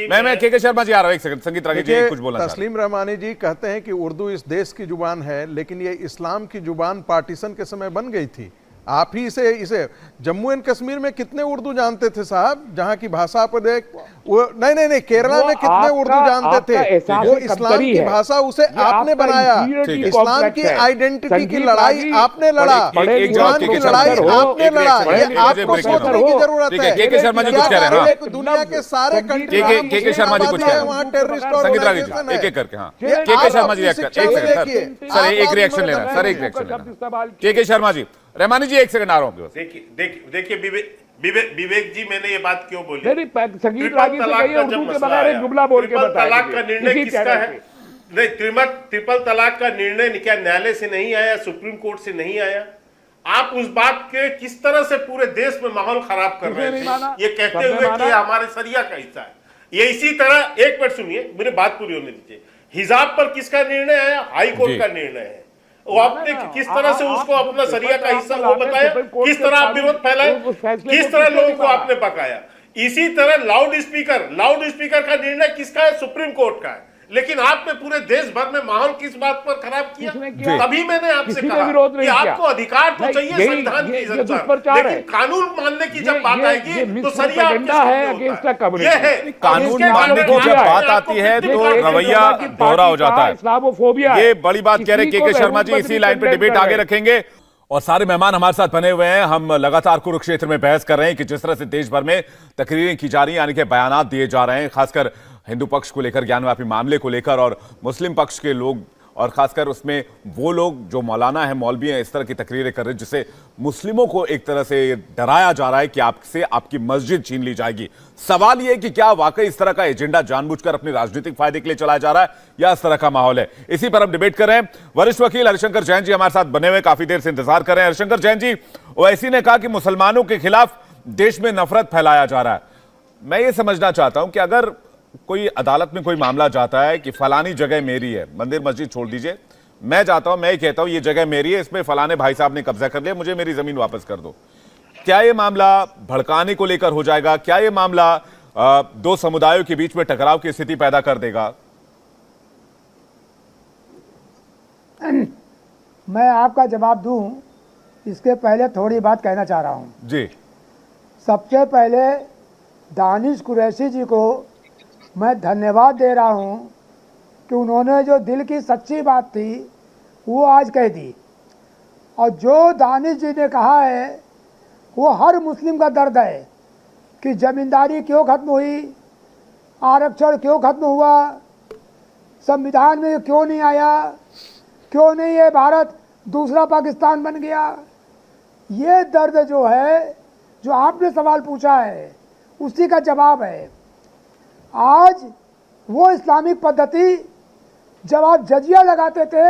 मैं के शर्मा जी आ रहा हूं, एक सेकंड। संगीत रागी जी कुछ बोलना। तस्लीम रहमानी जी कहते हैं कि उर्दू इस देश की जुबान है, लेकिन ये इस्लाम की जुबान पार्टीशन के समय बन गई थी। आप ही इसे जम्मू एंड कश्मीर में कितने उर्दू जानते थे साहब, जहां की भाषा पर देख वो नहीं केरला में कितने उर्दू जानते थे। वो इस्लाम की भाषा, उसे आपने बनाया। इस्लाम की आइडेंटिटी की लड़ाई आपने लड़ा, ईमान की लड़ाई आपने लड़ा। ये आपको सोचने की जरूरत है। के शर्मा जी कुछ कह रहे हैं। दुनिया के सारे कंट्री के शर्मा जी कुछ कह रहे हैं वहाँ टेररिस्ट संगीत रागी जी एक एक करके। हाँ के शर्मा जी सर एक रिएक्शन लेना, सर एक रिएक्शन लेना। के शर्मा जी, रहमानी जी एक सेकंड आ रहा हूँ। देखिए विवेक जी, मैंने ये बात क्यों बोली? संगीत रागी से कहिए उर्दू के बगैर एक जुमला बोल के बताइए। तलाक का निर्णय किसका है? नहीं, ट्रिपल तलाक का निर्णय क्या न्यायालय से नहीं आया, सुप्रीम कोर्ट से नहीं आया? आप उस बात के किस तरह से पूरे देश में माहौल खराब कर रहे थे, ये कहते हुए कि हमारे शरिया का हिस्सा है। ये इसी तरह, एक मिनट सुनिए, मेरी बात पूरी होने दीजिए। हिजाब पर किसका निर्णय आया? हाई कोर्ट का निर्णय है। वो आपने किस तरह से उसको अपना शरिया का हिस्सा वो बताया, किस तरह आप विरोध फैलाए, किस तरह लोगों को आपने पकाया। इसी तरह लाउड स्पीकर का निर्णय किसका है? सुप्रीम कोर्ट का है। लेकिन आपने पूरे देश भर में माहौल किस बात पर खराब किया? तभी मैंने आपसे कहा कि आपको अधिकार तो चाहिए संविधान के अनुसार, लेकिन कानून मानने की जब बात आएगी तो शरिया है। कानून मानने की जब बात आती है तो रवैया दोहरा हो जाता है। ये बड़ी बात कह रहे के शर्मा जी, इसी लाइन पे डिबेट आगे रखेंगे। और सारे मेहमान हमारे साथ बने हुए हैं। हम लगातार कुरुक्षेत्र में बहस कर रहे हैं कि जिस तरह से देश भर में तकरीरें की जा रही हैं, यानी कि बयानात दिए जा रहे हैं, खासकर हिंदू पक्ष को लेकर, ज्ञानवापी मामले को लेकर, और मुस्लिम पक्ष के लोग, और खासकर उसमें वो लोग जो मौलाना है, मौलवी हैं, इस तरह की तकरीरें कर रहे हैं जिससे मुस्लिमों को एक तरह से डराया जा रहा है कि आपसे आपकी मस्जिद छीन ली जाएगी। सवाल यह है कि क्या वाकई इस तरह का एजेंडा जानबूझकर अपने राजनीतिक फायदे के लिए चलाया जा रहा है या इस तरह का माहौल है? इसी पर हम डिबेट कर रहे हैं। वरिष्ठ वकील हरिशंकर जैन जी हमारे साथ बने हुए, काफी देर से इंतजार कर रहे हैं। हरिशंकर जैन जी, ओवैसी ने कहा कि मुसलमानों के खिलाफ देश में नफरत फैलाया जा रहा है। मैं ये समझना चाहता हूं कि अगर कोई अदालत में कोई मामला जाता है कि फलानी जगह मेरी है, मंदिर मस्जिद छोड़ दीजिए, मैं जाता हूं, मैं कहता हूं ये जगह मेरी है, इसमें फलाने भाई साहब ने कब्जा कर लिया, मुझे मेरी जमीन वापस कर दो, क्या ये मामला भड़काने को लेकर हो जाएगा? क्या ये मामला दो समुदायों के बीच में टकराव की स्थिति पैदा कर देगा? मैं आपका जवाब दूं, इसके पहले थोड़ी बात कहना चाह रहा हूं जी। सबसे पहले दानिश कुरैशी जी को मैं धन्यवाद दे रहा हूं कि उन्होंने जो दिल की सच्ची बात थी वो आज कह दी। और जो दानिश जी ने कहा है वो हर मुस्लिम का दर्द है कि ज़मींदारी क्यों ख़त्म हुई, आरक्षण क्यों ख़त्म हुआ, संविधान में क्यों नहीं आया, क्यों नहीं ये भारत दूसरा पाकिस्तान बन गया। ये दर्द जो है, जो आपने सवाल पूछा है, उसी का जवाब है। आज वो इस्लामिक पद्धति, जब आप जजिया लगाते थे,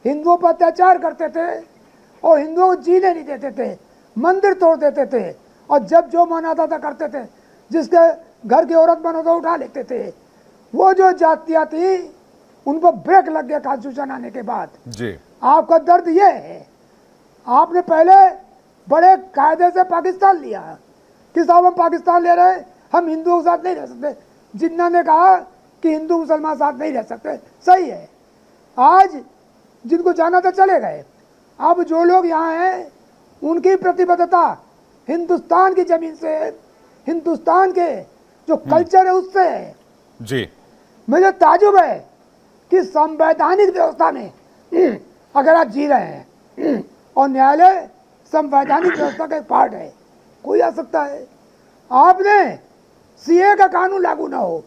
हिंदुओं पर अत्याचार करते थे और हिंदुओं को जीने नहीं देते थे, मंदिर तोड़ देते थे, और जब जो मन आता था करते थे, जिसके घर की औरत मन होता उठा लेते थे। वो जो जातियाँ थी उन पर ब्रेक लग गया कॉन्स्टिट्यूशन आने के बाद जी। आपका दर्द ये है, आपने पहले बड़े कायदे से पाकिस्तान लिया कि साहब हम पाकिस्तान ले रहे हैं, हम हिंदुओं के साथ नहीं रह सकते। जिन्होंने कहा कि हिंदू मुसलमान साथ नहीं रह सकते, सही है। आज जिनको जाना था चले गए, अब जो लोग यहाँ हैं उनकी प्रतिबद्धता हिंदुस्तान की जमीन से, हिंदुस्तान के जो कल्चर है उससे है। जी, मुझे ताजुब है कि संवैधानिक व्यवस्था में अगर आप जी रहे हैं और न्यायालय संवैधानिक व्यवस्था का एक पार्ट है, कोई आ सकता है। आपने सीए का कानून लागू ना हो,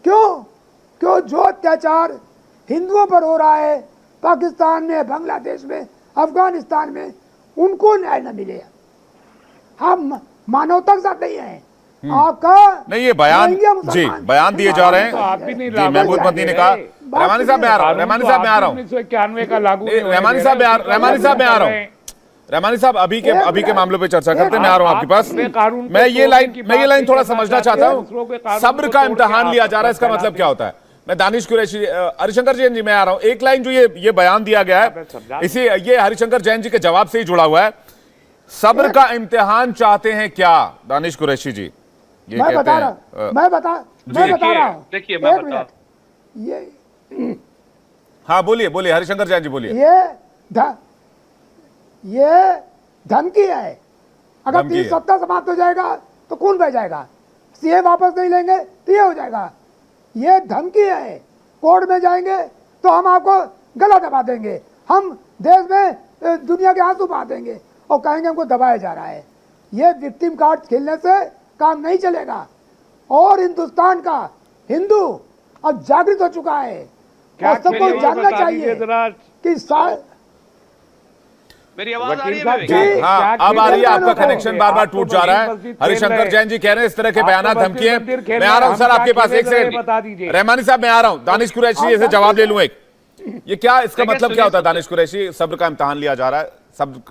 क्यों जो अत्याचार हिंदुओं पर हो रहा है पाकिस्तान में, बांग्लादेश में, अफगानिस्तान में, उनको न्याय न मिले। हम मानवता के साथ नहीं है। आपका नहीं ये बयान, रोहिंग्या जी मुसलमान- बयान दिए जा रहे हैं। तो आप भी नहीं जी, लागू महमूद करते मदनी ने कहा, रहे। रहमानी साहब मैं आ रहा हूँ, रहमानी साहब मैं आ रहा हूँ, 1991 का लागू नहीं होने रहमानी दे साहब मैं रहे, रहमानी साहब मैं आ रहा हूँ, रहमानी साहब अभी के मामलों पे चर्चा करते हैं। मैं आ रहा हूँ आपके पास। मैं ये लाइन थोड़ा समझना चाहता हूँ। सब्र का इम्तिहान लिया जा रहा है, इसका मतलब क्या होता है? मैं दानिश कुरैशी, हरिशंकर जैन जी मैं आ रहा हूँ। एक लाइन जो ये बयान दिया गया है, इसी ये हरिशंकर जैन जी के जवाब से ही जुड़ा हुआ है। सब्र का इम्तिहान चाहते हैं क्या दानिश कुरैशी जी? ये मैं कहते बता हैं रहा मैं बता रहा हूँ। देखिए, मैं एक बता मिनट। ये हाँ बोलिए हरिशंकर जैन जी बोलिए। ये धमकी है। अगर धमकी 30 है। सप्ताह समाप्त हो जाएगा तो कौन बह जाएगा? सीए वापस नहीं लेंगे तो ये हो जाएगा। ये धमकी है। कोर्ट में जाएंगे तो हम आपको गला दबा देंगे, हम देश में दुनिया के आंसू बहा देंगे और कहेंगे हमको दबाया जा रहा है। ये विक्टिम कार्ड खेलने से काम नहीं चलेगा। और हिंदुस्तान का हिंदू अब जागृत हो चुका है और सबको जानना चाहिए कि मेरी आवाज आ रही है वकील विवेक? जी हाँ, अब आ रही है। आपका खेल कनेक्शन बार बार टूट जा रहा है। हरिशंकर जैन जी कह रहे हैं इस तरह के बयान धमकी है। मैं आ रहा हूं सर आपके पास, एक सेकंड। रहमानी साहब मैं आ रहा हूं। दानिश कुरैशी से जवाब ले लूं एक। ये क्या, इसका मतलब क्या होता है दानिश कुरैशी? सब्र का इम्तिहान लिया जा रहा है,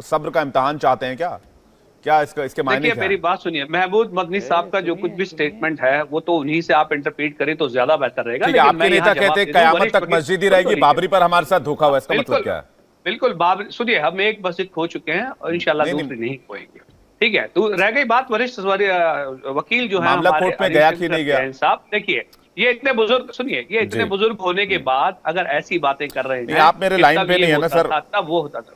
सब्र का इम्तिहान चाहते हैं क्या इसके मायने देखिए, क्या मेरी है? बात सुनिए। महमूद मदनी साहब का जो कुछ भी स्टेटमेंट है वो तो उन्हीं से आप इंटरप्रेट करें तो ज्यादा बेहतर रहेगा। ठीक है, लेकिन आपके मैं नेता यहाँ कहते जवाब हैं दे दूं, कयामत वरिष्ठ तक वकील- मस्जिद ही रहेगी, बाबरी पर हमारे साथ धोखा हुआ, इसका मतलब क्या है? बिल्कुल बाबर, सुनिए, हम एक मस्जिद खो चुके हैं और इंशाल्लाह नहीं, दूसरी नहीं खोएंगे। ठीक है, तो रह गई बात वरिष्ठ वकील जो है मामला हमारे कोर्ट में गया कि हरिशंकर नहीं गया? जैन साहब, देखिए ये इतने बुजुर्ग, सुनिए, ये इतने जी। बुजुर्ग होने के बाद अगर ऐसी बातें कर रहे नहीं, हैं, आप मेरे कि लाइन तब पे ये नहीं है ना, होता सर। था, तब वो होता था।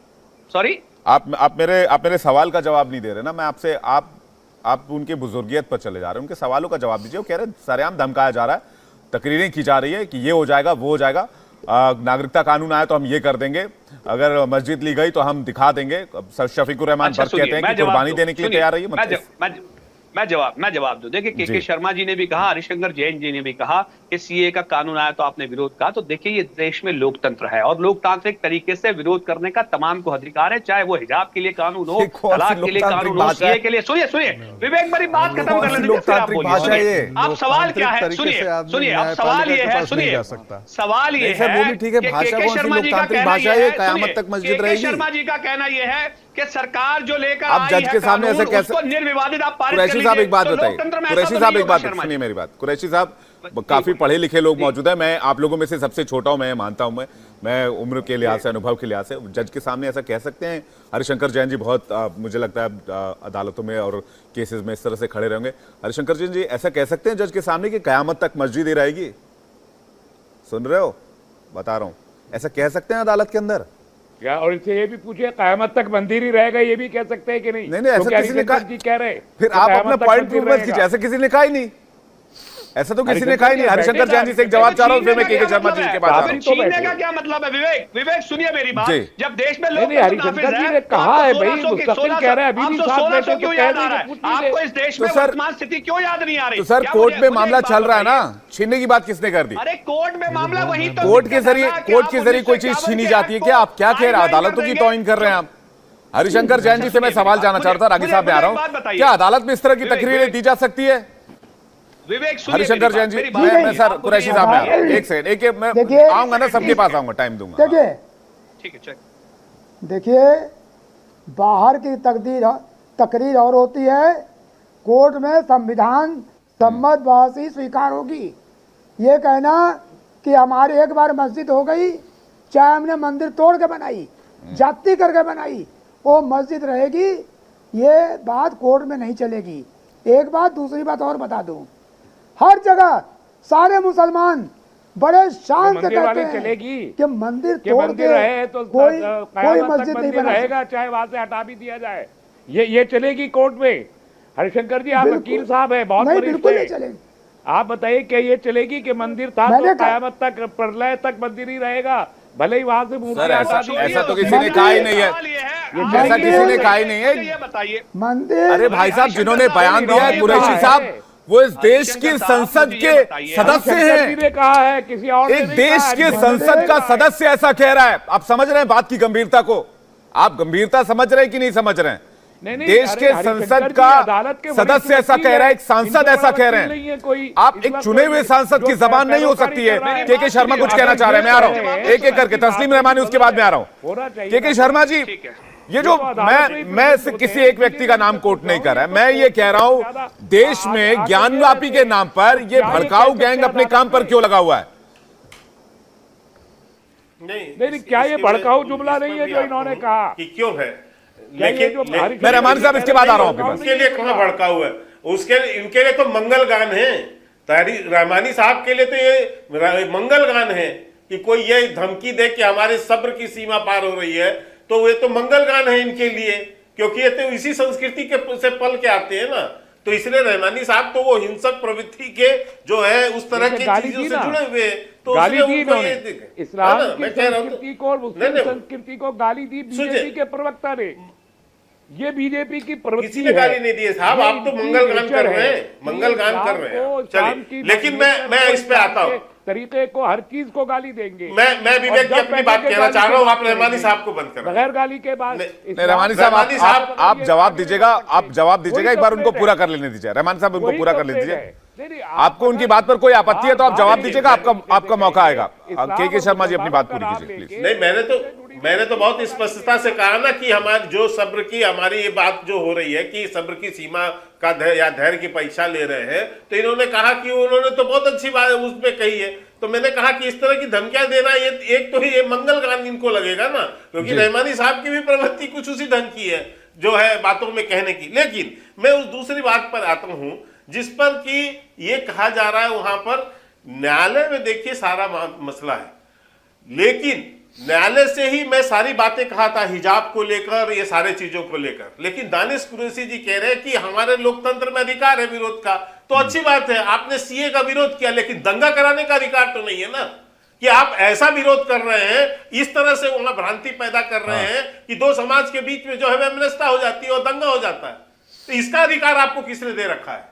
सॉरी, आप मेरे सवाल का जवाब नहीं दे रहे ना। मैं आपसे, आप उनके बुजुर्गियत पर चले जा रहे हैं। उनके सवालों का जवाब दीजिए। वो कह रहे हैं सरेआम धमकाया जा रहा है, तकरीरें की जा रही है कि ये हो जाएगा वो हो जाएगा, नागरिकता कानून आया तो हम ये कर देंगे, अगर मस्जिद ली गई तो हम दिखा देंगे। शफीकुर रहमान अच्छा, भट्ट कहते हैं कि कुर्बानी देने के लिए तैयार रही है। मैं जवाब दूं। देखिए, जी। के शर्मा जी ने भी कहा, हरिशंकर जैन जी ने भी कहा कि सीए का कानून आया तो आपने विरोध कहा। तो देखिए, ये देश में लोकतंत्र है और लोकतांत्रिक तरीके से विरोध करने का तमाम को अधिकार है, चाहे वो हिजाब के लिए कानून हो, ये कौन सी तलाक के लिए लोकतांत्रिक कानून हो, भाषा सीए है? के लिए। सुनिए विवेक, मेरी बात खत्म कौन कर सी लेते हैं, फिर आप लोकतांत्रिक बोलिए। भाषा है ये? अब सवाल क्या है? लोकतांत्रिक तरीके से आदमी सुनिए, अब न्यायपालिका सवाल ये के है, पास नहीं सुनिए, जा सकता। सवाल ये नहीं सर, वो है भी ठीक है, कि भाषा के.के. कौन सी शर्मा जी का लोकतांत्रिक कहना भाषा ये है? है, कयामत सुनिए, तक मस्जिद के.के. रहेगी। शर्मा जी का कहना ये है कि सरकार जो लेकर आप आई जज है के सामने ऐसे कानून, कैसे, उसको निर्विवादित आप पारित कुरैशी कर साहब लीजिए। एक बात तो बताइए, लोकतंत्र में ऐसा कुरैशी तो साहब नहीं एक बात होगा, शर्मा सुनिए जी। मेरी बात। कुरैशी साहब काफी पढ़े लिखे लोग मौजूद हैं, मैं आप लोगों में से सबसे छोटा हूं, मैं मानता हूं, मैं उम्र के लिहाज से, अनुभव के लिहाज से जज के सामने ऐसा कह सकते हैं? हरिशंकर जैन जी बहुत मुझे लगता है अदालतों में और केसेस में इस तरह से खड़े रहेंगे। हरिशंकर जैन जी ऐसा कह सकते हैं जज के सामने कि कयामत तक मस्जिद ही रहेगी? सुन रहे हो, बता रहा हूं, ऐसा कह सकते हैं अदालत के अंदर? क्या, और इनसे ये भी पूछे कयामत तक मंदिर ही रहेगा, ये भी कह सकते हैं कि नहीं? नहीं, ऐसा तो क्या किसी ने हरिशंकर कहा- जी कह रहे हैं फिर कि आप कयामत अपना तक पॉइंट मंदिर प्रूव मत रहेगा। कीजिए, ऐसा किसी ने कहा ही नहीं, ऐसा तो किसी ने हरिशंकर कहा ही नहीं। जी हरिशंकर बैठे जैन जी से एक जवाब चाह रहा हूं, फिर मैं के शर्मा जी के पास आ रहा हूं। छीनने का क्या मतलब है? विवेक सुनिए मेरी बात। जी। जब देश में नहीं, लोग हरिशंकर जी ने कहा है भाई, मुस्तकिल कह रहे हैं, अभी भी साथ बैठे तो क्यों कह याद आ देंगे, रहा है? पूछ लीजिए। आपको इस देश तो में सर- वर्तमान स्थिति क्यों याद नहीं आ रही? तो सर क्या कोर्ट मुझे- में मुझे मामला एक बात चल रहा है बताइए। ना, छीनने की बात किसने कर दी? अरे कोर्ट में मामला वही तो कोर्ट के दिक्कत है जरिए, ना कि कोर्ट आप के जरिए कोई चीज 1951 छीनी के जाती है एक्ट क्या? को आप क्या कह रहे हैं? आईलाइन कर अदालतों की देंगे। तौहीन कर रहे हैं आप। हरिशंकर जैन जी से मैं सवाल जानना चाह रहा था, रागी साहब मैं आ रहा हूं, क्या अदालत में इस तरह की तकरीरें दी जा सकती है? विवेक सुनिए हरिशंकर जैन जी, मैं सर कुरैशी साहब में आ रहा हूं, एक सेकंड, एक मैं देखिए- आऊंगा ना, सबके पास आऊंगा, टाइम दूंगा। देखिए ठीक है, चल। देखिए, बाहर की तकरीर और होती है, कोर्ट में संविधान सम्मत बहस ही स्वीकार होगी। ये कहना कि हमारी एक बार मस्जिद हो गई, चाहे हमने मंदिर तोड़ के बनाई, जाति करके बनाई, वो मस्जिद रहेगी, ये बात कोर्ट में नहीं चलेगी। एक बात, दूसरी बात और बता दूं, हर जगह सारे मुसलमान बड़े शान से मंदिर कहते वाली हैं चलेगी कि मंदिर कि तोड़ मंदिर के रहे तो कोई कयामत मस्जिद तक नहीं मंदिर बना रहेगा, चाहे वहां से हटा भी दिया जाए। ये चलेगी कोर्ट में? हरिशंकर जी, आप वकील साहब है, बहुत नहीं, वरिष्ठ बिल्कुल है। नहीं चलेगी। आप बताइए क्या ये चलेगी कि मंदिर था मैंने तो कयामत तक, प्रलय तक मंदिर ही रहेगा, भले ही वहां से सर मूर्तियां हटा दी ऐसा तो किसी ने कहा ही नहीं है, ऐसा किसी ने कहा ही नहीं है। ये बताइए, मंदिर अरे भाई साहब, जिन्होंने बयान दिया है कुरैशी साहब, वो इस देश की संसद के सदस्य हरिशंकर जी हैं। ने कहा है, किसी और ने एक नहीं देश कहा। के हरिशंकर संसद जी का ने कहा है। सदस्य ऐसा कह रहा है। आप समझ रहे हैं बात की गंभीरता को? आप गंभीरता समझ रहे हैं कि नहीं समझ रहे हैं? नहीं, देश अरे के हरिशंकर संसद जी का अदालत के सदस्य वरिष्ठ ऐसा वकील कह रहा है, एक हैं। सांसद इनके ऐसा बड़ा कह रहे वकील नहीं है हैं। कोई। आप इस एक वक्त चुने हुए कोई सांसद की जो जबान नहीं हो पैरोकारी सकती है। कर रहा है। के शर्मा कुछ कहना चाह रहे हैं, मैं आ रहा हूं एक एक करके। तस्लीम रहमानी उसके बाद में आ रहा हूं। के शर्मा जी, ये जो मैं किसी एक व्यक्ति का नाम कोट नहीं कर रहा है, मैं ये कह रहा हूं देश में ज्ञानवापी के नाम पर ये भड़काऊ गैंग अपने काम पर क्यों लगा हुआ है? नहीं, क्या ये भड़काऊ जुमला नहीं है जो इन्होंने कहा कि क्यों है? लेकिन मैं रहमान साहब इसके बाद आ रहा हूं। उसके लिए कहाँ भड़काऊ है? उसके इनके लिए तो मंगल गान है। रहमानी साहब के लिए तो ये मंगल गान है कि कोई ये धमकी दे कि हमारे सब्र की सीमा पार हो रही है, तो ये तो मंगल गान है इनके लिए, क्योंकि ये तो इसी संस्कृति के से पल के आते हैं ना। तो इसलिए रहमानी साहब तो वो हिंसक प्रवृत्ति के जो है उस तरह की चीजों से जुड़े हुए हैं, तो गाली दी उनको इन्होंने ये इस्लाम है ना, की मैं कह रहा हूं संस्कृति को और मुस्लिम नहीं, संस्कृति को गाली दी बीजेपी के प्रवक्ता ने। ये बीजेपी की प्रवृत्ति किसी ने गाली नहीं दी है साहब, आप तो मंगल गान कर रहे हैं, मंगल गान कर रहे हैं। चलिए, लेकिन मैं इस पे आता हूँ, तरीके को, हर चीज को गाली देंगे। मैं विवेक की अपनी बात कहना चाह रहा हूँ, आप रहमानी साहब को बंद करें। बगैर गाली के बाद रहमानी साहब आप जवाब दीजिएगा, आप जवाब दीजिएगा, एक बार उनको पूरा कर लेने दीजिए। रहमान साहब उनको पूरा कर लेने दीजिए। आपको उनकी बात पर कोई आपत्ति है तो आप जवाब दीजिएगा, आपका मौका आएगा। के शर्मा जी अपनी बात पूरी कीजिए प्लीज। नहीं, मैंने तो बहुत स्पष्टता से कहा ना कि हमारी जो सब्र की हमारी ये बात जो हो रही है कि सब्र की सीमा का धैर्य की परीक्षा ले रहे हैं, तो इन्होंने कहा कि उन्होंने तो बहुत अच्छी बात उसमें कही है। तो मैंने कहा कि इस तरह की धमकियां देना ये एक तो ये मंगल गान इनको लगेगा ना, क्योंकि रहमानी साहब की भी प्रवृत्ति कुछ उसी ढंग की है जो है बातों में कहने की। लेकिन मैं उस दूसरी बात पर आता हूं जिस पर कि ये कहा जा रहा है वहां पर न्यायालय में देखिए सारा मसला है, लेकिन न्यायालय से ही मैं सारी बातें कहा था हिजाब को लेकर, ये सारे चीजों को लेकर। लेकिन दानिश कुरैशी जी कह रहे हैं कि हमारे लोकतंत्र में अधिकार है विरोध का, तो अच्छी बात है, आपने सीए का विरोध किया, लेकिन दंगा कराने का अधिकार तो नहीं है ना कि आप ऐसा विरोध कर रहे हैं, इस तरह से वहां भ्रांति पैदा कर रहे हैं कि दो समाज के बीच में जो है वैमनस्यता हो जाती है और दंगा हो जाता है। तो इसका अधिकार आपको किसने दे रखा है?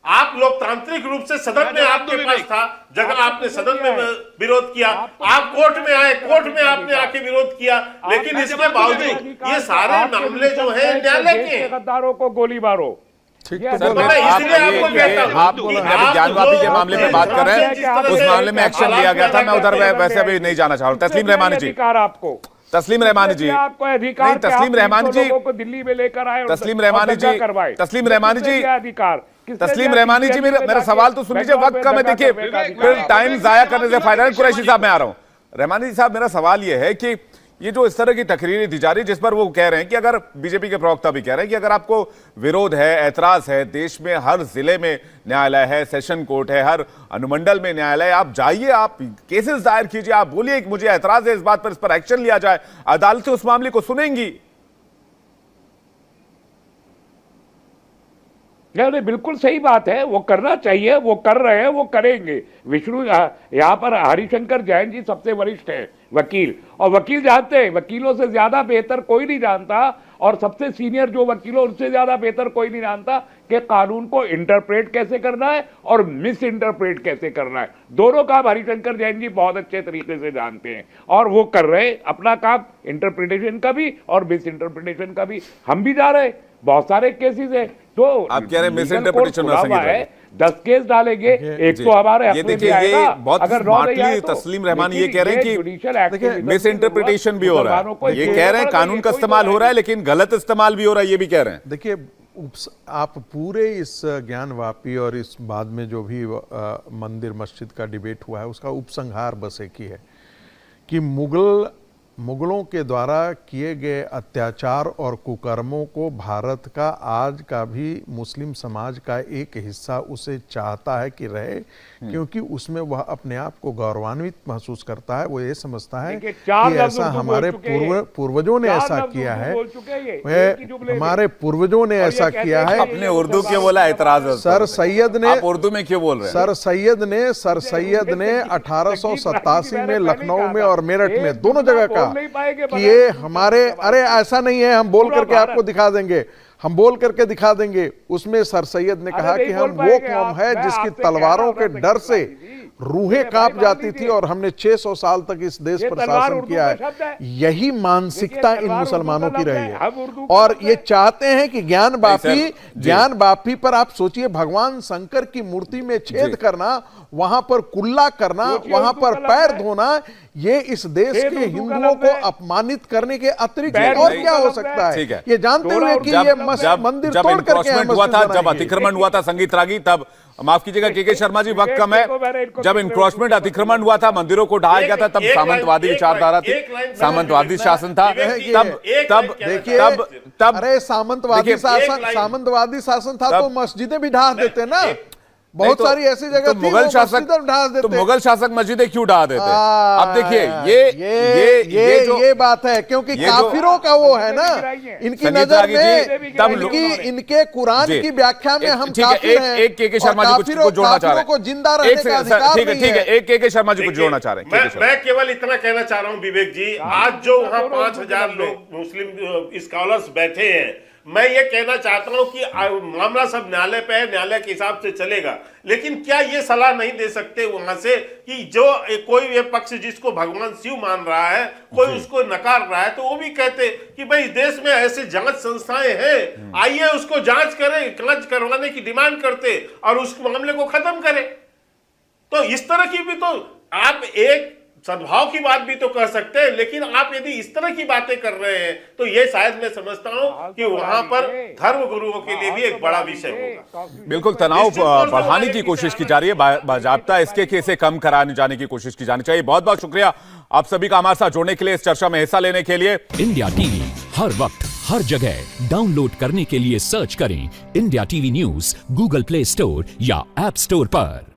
आप लोकतांत्रिक रूप से सदन में आपके पास था जगह, आपने सदन में विरोध किया, आप कोर्ट में आए, कोर्ट में आपने आके विरोध किया, लेकिन इसके बावजूद ये सारे मामले जो है न्यायालय के गद्दारों को गोली मारो। सर, आप ज्ञानवापी के मामले में बात कर रहे हैं, उस मामले में एक्शन लिया गया था, मैं उधर वैसे अभी नहीं जाना चाह रहा। तस्लीम रहमानी जी, आपको तस्लीम रहमानी जी, आपको अधिकार, तस्लीम रहमानी जी को दिल्ली में लेकर आए, तस्लीम रहमानी जी, तस्लीम रहमानी जी, अधिकार तस्लीम रहमानी जी, मेरा सवाल तो सुन लीजिए, वक्त कम है, देखिए फिर टाइम जाया करने से फायदा नहीं। कुरैशी साहब मैं आ रहा हूं। रहमानी साहब, मेरा सवाल यह है कि ये जो इस तरह की तकरीरें दी जा रही है जिस पर वो कह रहे हैं कि अगर बीजेपी के प्रवक्ता भी कह रहे हैं कि अगर आपको विरोध है, ऐतराज है, देश में हर जिले में न्यायालय है, सेशन कोर्ट है, हर अनुमंडल में न्यायालय, आप जाइए, आप केसेस दायर कीजिए, आप बोलिए कि मुझे ऐतराज है इस बात पर, इस पर एक्शन लिया जाए, अदालतें उस मामले को सुनेंगी। नहीं, बिल्कुल सही बात है, वो करना चाहिए, वो कर रहे हैं, वो करेंगे। विष्णु, यहाँ पर हरिशंकर जैन जी सबसे वरिष्ठ हैं वकील, और वकील जानते हैं, वकीलों से ज्यादा बेहतर कोई नहीं जानता, और सबसे सीनियर जो वकीलों उनसे ज्यादा बेहतर कोई नहीं जानता कि कानून को इंटरप्रेट कैसे करना है और मिस इंटरप्रेट कैसे करना है। दोनों काम हरिशंकर जैन जी बहुत अच्छे तरीके से जानते हैं, और वो कर रहे हैं अपना काम, इंटरप्रिटेशन का भी और मिस इंटरप्रिटेशन का भी। हम भी जा रहे हैं, बहुत सारे केसेस है, तो आप कह रहे हैं मिस इंटरप्रिटेशन है, 10 केस डालेंगे, एक तो हमारे ये देखिए, ये बहुत स्मार्टली तस्लीम रहमानी ये कह रहे हैं कि मिस इंटरप्रिटेशन भी हो रहा है, ये कह रहे हैं कानून का इस्तेमाल हो रहा है लेकिन गलत इस्तेमाल भी हो रहा है, ये भी कह रहे हैं। देखिए, आप पूरे इस ज्ञानवापी और इस बाद में जो भी मंदिर मस्जिद का डिबेट हुआ है उसका उपसंहार बस एक ही है कि मुगल मुगलों के द्वारा किए गए अत्याचार और कुकर्मों को भारत का आज का भी मुस्लिम समाज का एक हिस्सा उसे चाहता है कि रहे, क्योंकि उसमें वह अपने आप को गौरवान्वित महसूस करता है। वो ये समझता है देखिए, कि चार लफ्ज़ ऐसा उर्दू बोल हमारे चुके हैं। पूर्वजों ने चार ऐसा लफ्ज़ किया उर्दू है, बोल चुके हैं ये। एक ही जुमले में। हमारे पूर्वजों ने और ये ऐसा कहते किया हैं है। कि अपने उर्दू क्यों बोला, एतराज है उस पर। सर सैयद ने आप उर्दू में क्यों बोल रहे हैं? सर सैयद ने 1887 में लखनऊ में और मेरठ में दोनों जगह कहा कि ये हमारे, अरे ऐसा नहीं है, हम बोल करके आपको दिखा देंगे, हम बोल करके दिखा देंगे। उसमें सर सैयद ने कहा कि हम वो कौम है जिसकी तलवारों के डर से रूहें कांप जाती थी और हमने 600 साल तक इस देश पर शासन किया है। यही मानसिकता इन मुसलमानों की रही है और ये चाहते हैं कि ज्ञान वापी पर आप सोचिए, भगवान शंकर की मूर्ति में छेद करना, वहां पर कुल्ला करना, वहां पर पैर धोना, ये इस देश के हिंदुओं को अपमानित करने के अतिरिक्त और क्या हो सकता है? ये जानते हुए कि ये मंदिर जब तोड़ करके इंक्रोचमेंट हुआ था, जब अतिक्रमण हुआ था संगीत रागी, तब माफ कीजिएगा के शर्मा जी, वक्त कम है, जब इंक्रोचमेंट अतिक्रमण हुआ था, मंदिर को ढाया गया था, तब सामंतवादी विचारधारा थी, सामंतवादी शासन था, तब देखिए, अरे सामंतवादी शासन था तो मस्जिदें भी ढा देते ना, बहुत सारी ऐसी जगह थी मुगल शासक, तो मुगल शासक मस्जिदें क्यों ढा देते? अब देखिए ये बात है, क्योंकि काफिरों का वो है ना, इनकी नजर में, इनके कुरान की व्याख्या में हम काफिर हैं। एक के शर्मा जी को जोड़ना चाह रहे हैं, को जिंदा रहने का अधिकार नहीं है। ठीक है, एक के शर्मा जी को जोड़ना चाह रहे हैं। मैं केवल इतना कहना चाह रहा हूं विवेक जी, आज जो वहां 5000 लोग मुस्लिम स्कॉलर्स बैठे हैं, मैं ये कहना चाहता हूं कि मामला सब न्यायालय पे है, न्यायालय के हिसाब से चलेगा, लेकिन क्या ये सलाह नहीं दे सकते वहां से कि जो कोई ये पक्ष जिसको भगवान शिव मान रहा है, कोई उसको नकार रहा है, तो वो भी कहते कि भाई देश में ऐसे जांच संस्थाएं हैं, आइए उसको जांच करें, जांच करवाने की डिमांड करते और उस मामले को खत्म करें। तो इस तरह की भी तो आप एक सद्भाव की बात भी तो कर सकते हैं, लेकिन आप यदि इस तरह की बातें कर रहे हैं तो ये शायद मैं समझता हूं कि वहां पर धर्म गुरुओं के लिए भी एक बड़ा विषय होगा। बिल्कुल तनाव बढ़ाने की कोशिश की जा रही है, बाजाबता इसके कि इसे कम कराने जाने की कोशिश की जानी चाहिए। बहुत बहुत शुक्रिया आप सभी का हमारे साथ जुड़ने के लिए, इस चर्चा में हिस्सा लेने के लिए। इंडिया टीवी हर वक्त हर जगह डाउनलोड करने के लिए सर्च करें India TV news Google play store या ऐप स्टोर पर।